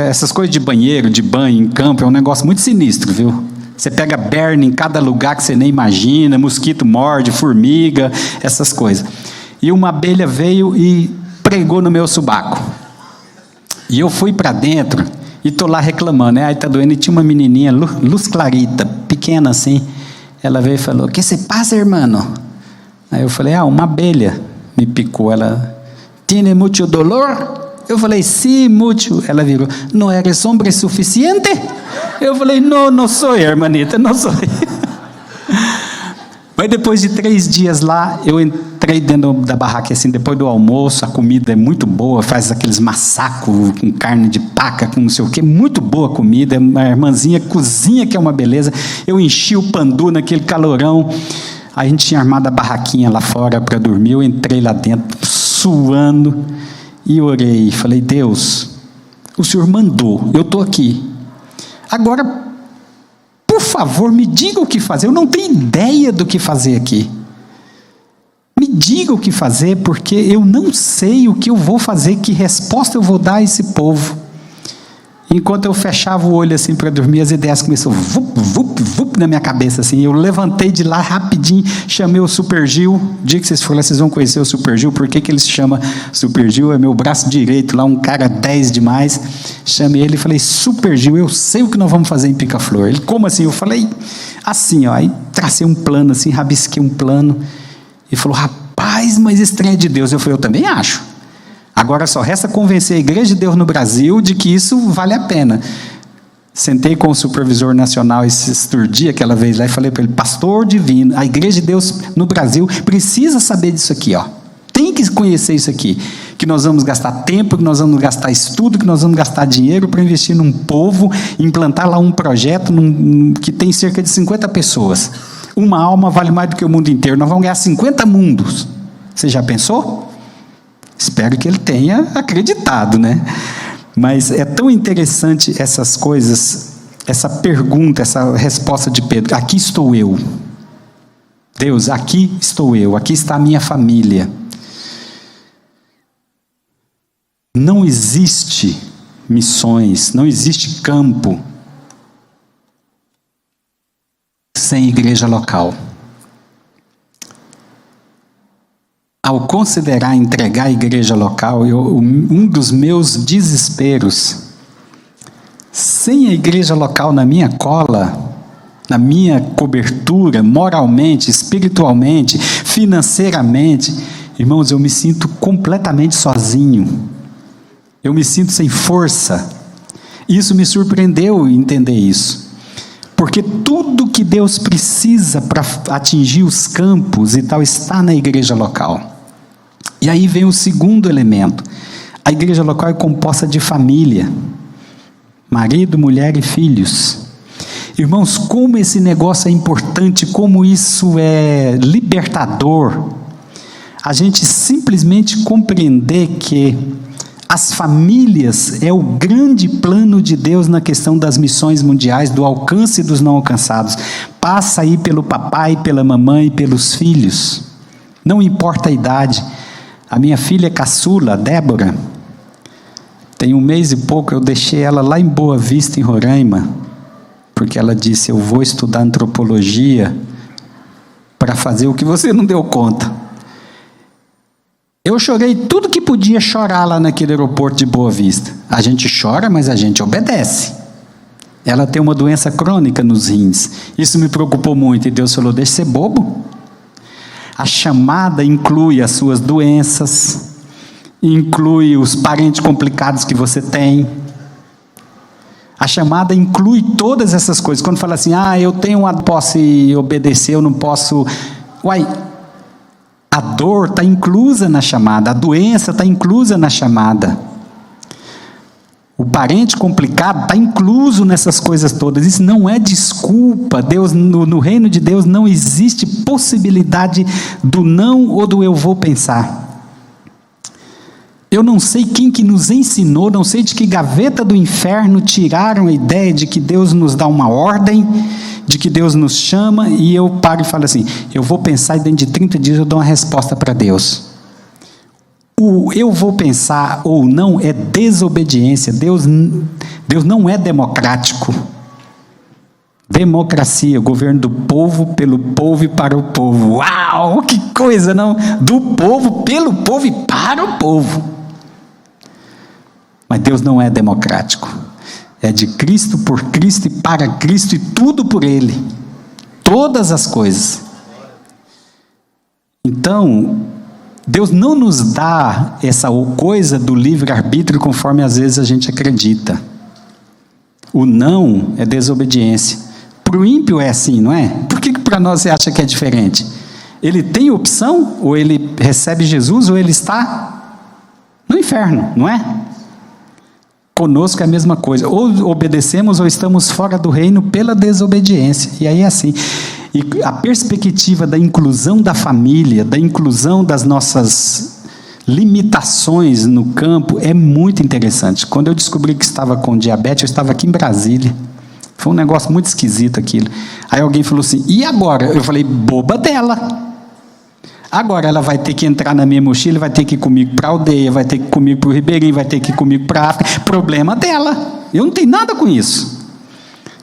Essas coisas de banheiro, de banho em campo, é um negócio muito sinistro, viu? Você pega berne em cada lugar que você nem imagina, mosquito morde, formiga, essas coisas. E uma abelha veio e pregou no meu sobaco. E eu fui para dentro e tô lá reclamando, aí tá doendo. E tinha uma menininha, Luz Clarita, pequena assim, ela veio e falou: "O que se passa, irmão?" Aí eu falei: uma abelha me picou. Ela: "Tiene mucho dolor?" Eu falei: "Sí, mucho." Ela virou: "No eres hombre suficiente?" Eu falei: não sou eu, hermanita, não sou eu." Mas depois de 3 dias lá, eu entrei dentro da barraca, assim, depois do almoço, a comida é muito boa, faz aqueles massacos com carne de paca, com não sei o quê, muito boa comida, a irmãzinha cozinha, que é uma beleza. Eu enchi o pandu naquele calorão, a gente tinha armado a barraquinha lá fora para dormir, eu entrei lá dentro, suando, e orei, falei: "Deus, o Senhor mandou, eu estou aqui. Agora, por favor, me diga o que fazer. Eu não tenho ideia do que fazer aqui. Me diga o que fazer, porque eu não sei o que eu vou fazer, que resposta eu vou dar a esse povo." Enquanto eu fechava o olho assim para dormir, as ideias começaram vup, vup, vup na minha cabeça assim. Eu levantei de lá rapidinho, chamei o Super Gil. O dia que vocês forem lá, vocês vão conhecer o Super Gil. Por que ele se chama Super Gil? É meu braço direito lá, um cara 10 demais. Chamei ele e falei: "Super Gil, eu sei o que nós vamos fazer em Pica-Flor." Ele: "Como assim?" Eu falei: "Assim, ó." Aí tracei um plano assim, rabisquei um plano. Ele falou: "Rapaz, mas esse trem é de Deus." Eu falei: "Eu também acho. Agora só resta convencer a Igreja de Deus no Brasil de que isso vale a pena." Sentei com o supervisor nacional esse dia, aquela vez lá, e falei para ele: "Pastor divino, a Igreja de Deus no Brasil precisa saber disso aqui, ó. Tem que conhecer isso aqui. Que nós vamos gastar tempo, que nós vamos gastar estudo, que nós vamos gastar dinheiro para investir num povo, implantar lá um projeto que tem cerca de 50 pessoas. Uma alma vale mais do que o mundo inteiro. Nós vamos ganhar 50 mundos. Você já pensou?" Espero que ele tenha acreditado, né? Mas é tão interessante essas coisas, essa pergunta, essa resposta de Pedro: "Aqui estou eu. Deus, aqui estou eu, aqui está a minha família." Não existe missões, não existe campo sem igreja local. Ao considerar entregar a igreja local, um dos meus desesperos, sem a igreja local na minha cola, na minha cobertura, moralmente, espiritualmente, financeiramente, irmãos, eu me sinto completamente sozinho. Eu me sinto sem força. Isso me surpreendeu entender isso. Porque tudo que Deus precisa para atingir os campos e tal está na igreja local. E aí vem o segundo elemento. A igreja local é composta de família. Marido, mulher e filhos. Irmãos, como esse negócio é importante, como isso é libertador. A gente simplesmente compreender que as famílias é o grande plano de Deus na questão das missões mundiais, do alcance dos não alcançados. Passa aí pelo papai, pela mamãe e pelos filhos. Não importa a idade. A minha filha caçula, Débora, tem 1 mês e pouco, eu deixei ela lá em Boa Vista, em Roraima, porque ela disse, eu vou estudar antropologia para fazer o que você não deu conta. Eu chorei tudo que podia chorar lá naquele aeroporto de Boa Vista. A gente chora, mas a gente obedece. Ela tem uma doença crônica nos rins. Isso me preocupou muito, e Deus falou, deixa de ser bobo. A chamada inclui as suas doenças, inclui os parentes complicados que você tem. A chamada inclui todas essas coisas. Quando fala assim, eu posso obedecer, eu não posso... A dor está inclusa na chamada, a doença está inclusa na chamada. O parente complicado está incluso nessas coisas todas. Isso não é desculpa. Deus, no reino de Deus não existe possibilidade do não ou do eu vou pensar. Eu não sei quem que nos ensinou, não sei de que gaveta do inferno tiraram a ideia de que Deus nos dá uma ordem, de que Deus nos chama, e eu paro e falo assim, eu vou pensar e dentro de 30 dias eu dou uma resposta para Deus. O eu vou pensar ou não é desobediência. Deus não é democrático. Democracia, governo do povo, pelo povo e para o povo. Uau, que coisa, não? Do povo, pelo povo e para o povo. Mas Deus não é democrático. É de Cristo, por Cristo e para Cristo e tudo por Ele. Todas as coisas. Então, Deus não nos dá essa coisa do livre-arbítrio conforme às vezes a gente acredita. O não é desobediência. Para o ímpio é assim, não é? Por que para nós você acha que é diferente? Ele tem opção? Ou ele recebe Jesus, ou ele está no inferno, não é? Conosco é a mesma coisa. Ou obedecemos ou estamos fora do reino pela desobediência. E aí é assim. E a perspectiva da inclusão da família, da inclusão das nossas limitações no campo é muito interessante. Quando eu descobri que estava com diabetes, eu estava aqui em Brasília. Foi um negócio muito esquisito aquilo. Aí alguém falou assim, e agora? Eu falei, boba dela. Agora ela vai ter que entrar na minha mochila, vai ter que ir comigo para a aldeia, vai ter que ir comigo para o Ribeirinho, vai ter que ir comigo para a África. Problema dela. Eu não tenho nada com isso.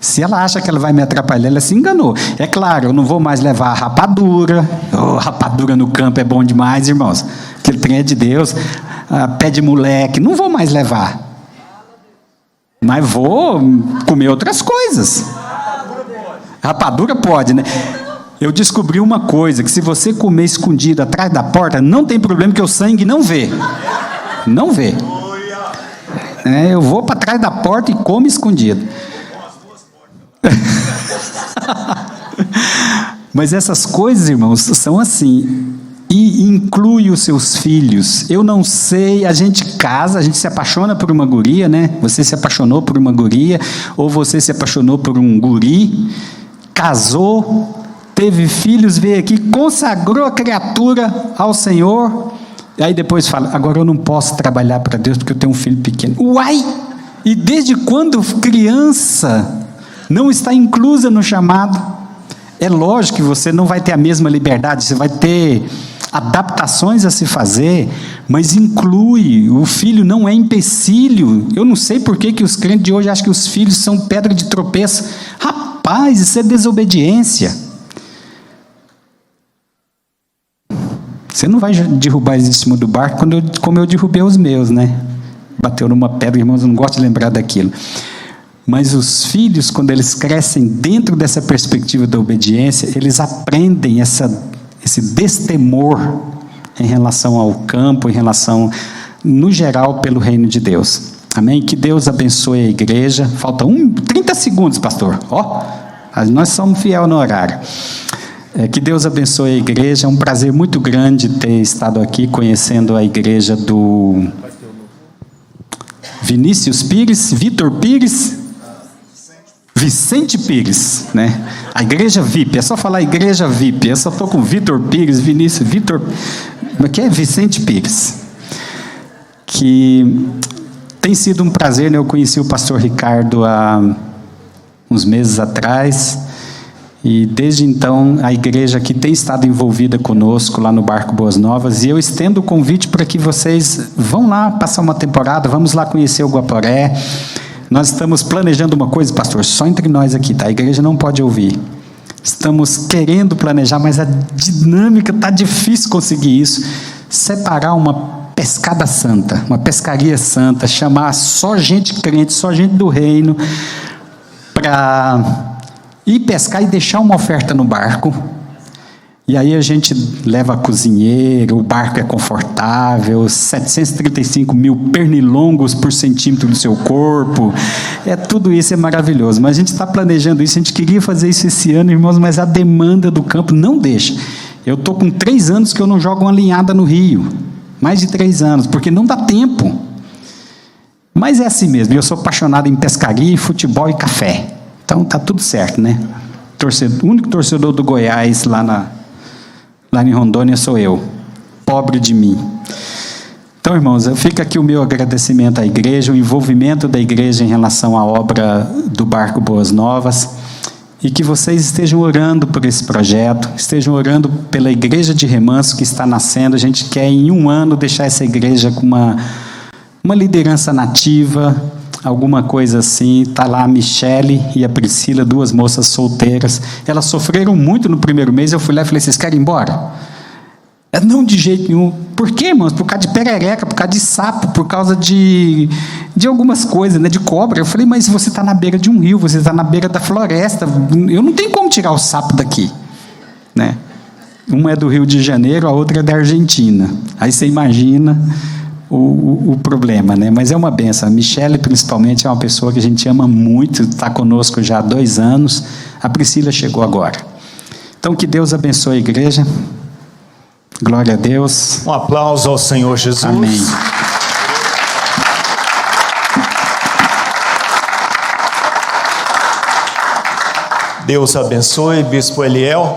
Se ela acha que ela vai me atrapalhar, ela se enganou. É claro, eu não vou mais levar a rapadura. Rapadura no campo é bom demais, irmãos. Aquele trem é de Deus. Pé de moleque, não vou mais levar. Mas vou comer outras coisas. Rapadura pode, né? Eu descobri uma coisa, que se você comer escondido atrás da porta, não tem problema, que o sangue não vê. Não vê. Eu vou para trás da porta e como escondido. Mas essas coisas, irmãos, são assim. E inclui os seus filhos. Eu não sei, a gente casa, a gente se apaixona por uma guria, né? Você se apaixonou por uma guria, ou você se apaixonou por um guri, casou, teve filhos, veio aqui, consagrou a criatura ao Senhor, e aí depois fala, agora eu não posso trabalhar para Deus porque eu tenho um filho pequeno. Uai! E desde quando criança não está inclusa no chamado? É lógico que você não vai ter a mesma liberdade, você vai ter adaptações a se fazer, mas inclui, o filho não é empecilho. Eu não sei por que os crentes de hoje acham que os filhos são pedra de tropeço. Rapaz, isso é desobediência. Você não vai derrubar eles em cima do barco como eu derrubei os meus, né? Bateu numa pedra, irmãos, eu não gosto de lembrar daquilo. Mas os filhos, quando eles crescem dentro dessa perspectiva da obediência, eles aprendem esse destemor em relação ao campo, em relação, no geral, pelo reino de Deus. Amém? Que Deus abençoe a igreja. Falta 30 segundos, pastor. Nós somos fiel no horário. Que Deus abençoe a igreja. É um prazer muito grande ter estado aqui conhecendo a igreja do Vinícius Pires, Vitor Pires, Vicente Pires, né? A igreja VIP, é só falar igreja VIP. Eu só estou com Vitor Pires, Vinícius, Vitor, que é Vicente Pires. Que tem sido um prazer, né? Eu conheci o pastor Ricardo há uns meses atrás, e desde então a igreja aqui tem estado envolvida conosco lá no Barco Boas Novas, e eu estendo o convite para que vocês vão lá passar uma temporada, vamos lá conhecer o Guaporé. Nós estamos planejando uma coisa, pastor, só entre nós aqui, tá? A igreja não pode ouvir. Estamos querendo planejar, mas a dinâmica está difícil conseguir isso. Separar uma pescada santa, uma pescaria santa, chamar só gente crente, só gente do reino, para ir pescar e deixar uma oferta no barco. E aí a gente leva cozinheiro, o barco é confortável, 735 mil pernilongos por centímetro do seu corpo, tudo isso é maravilhoso, mas a gente está planejando isso, a gente queria fazer isso esse ano, irmãos, mas a demanda do campo não deixa. Eu estou com 3 anos que eu não jogo uma linhada no rio, mais de 3 anos, porque não dá tempo, mas é assim mesmo, eu sou apaixonado em pescaria, futebol e café, então está tudo certo, né? O único torcedor do Goiás lá em Rondônia sou eu, pobre de mim. Então, irmãos, fica aqui o meu agradecimento à igreja, o envolvimento da igreja em relação à obra do Barco Boas Novas, e que vocês estejam orando por esse projeto, estejam orando pela igreja de Remanso que está nascendo. A gente quer em 1 ano deixar essa igreja com uma liderança nativa, alguma coisa assim. Está lá a Michele e a Priscila, 2 moças solteiras. Elas sofreram muito no primeiro mês. Eu fui lá e falei: vocês querem ir embora? Não, de jeito nenhum. Por quê, irmãos? Por causa de perereca, por causa de sapo, por causa de algumas coisas, né? De cobra. Eu falei: mas você está na beira de um rio, você está na beira da floresta, eu não tenho como tirar o sapo daqui, né? Uma é do Rio de Janeiro, a outra é da Argentina. Aí você imagina o problema, né? Mas é uma benção. A Michele, principalmente, é uma pessoa que a gente ama muito, está conosco já há 2 anos. A Priscila chegou agora. Então, que Deus abençoe a igreja. Glória a Deus. Um aplauso ao Senhor Jesus. Amém. Deus abençoe, Bispo Eliel.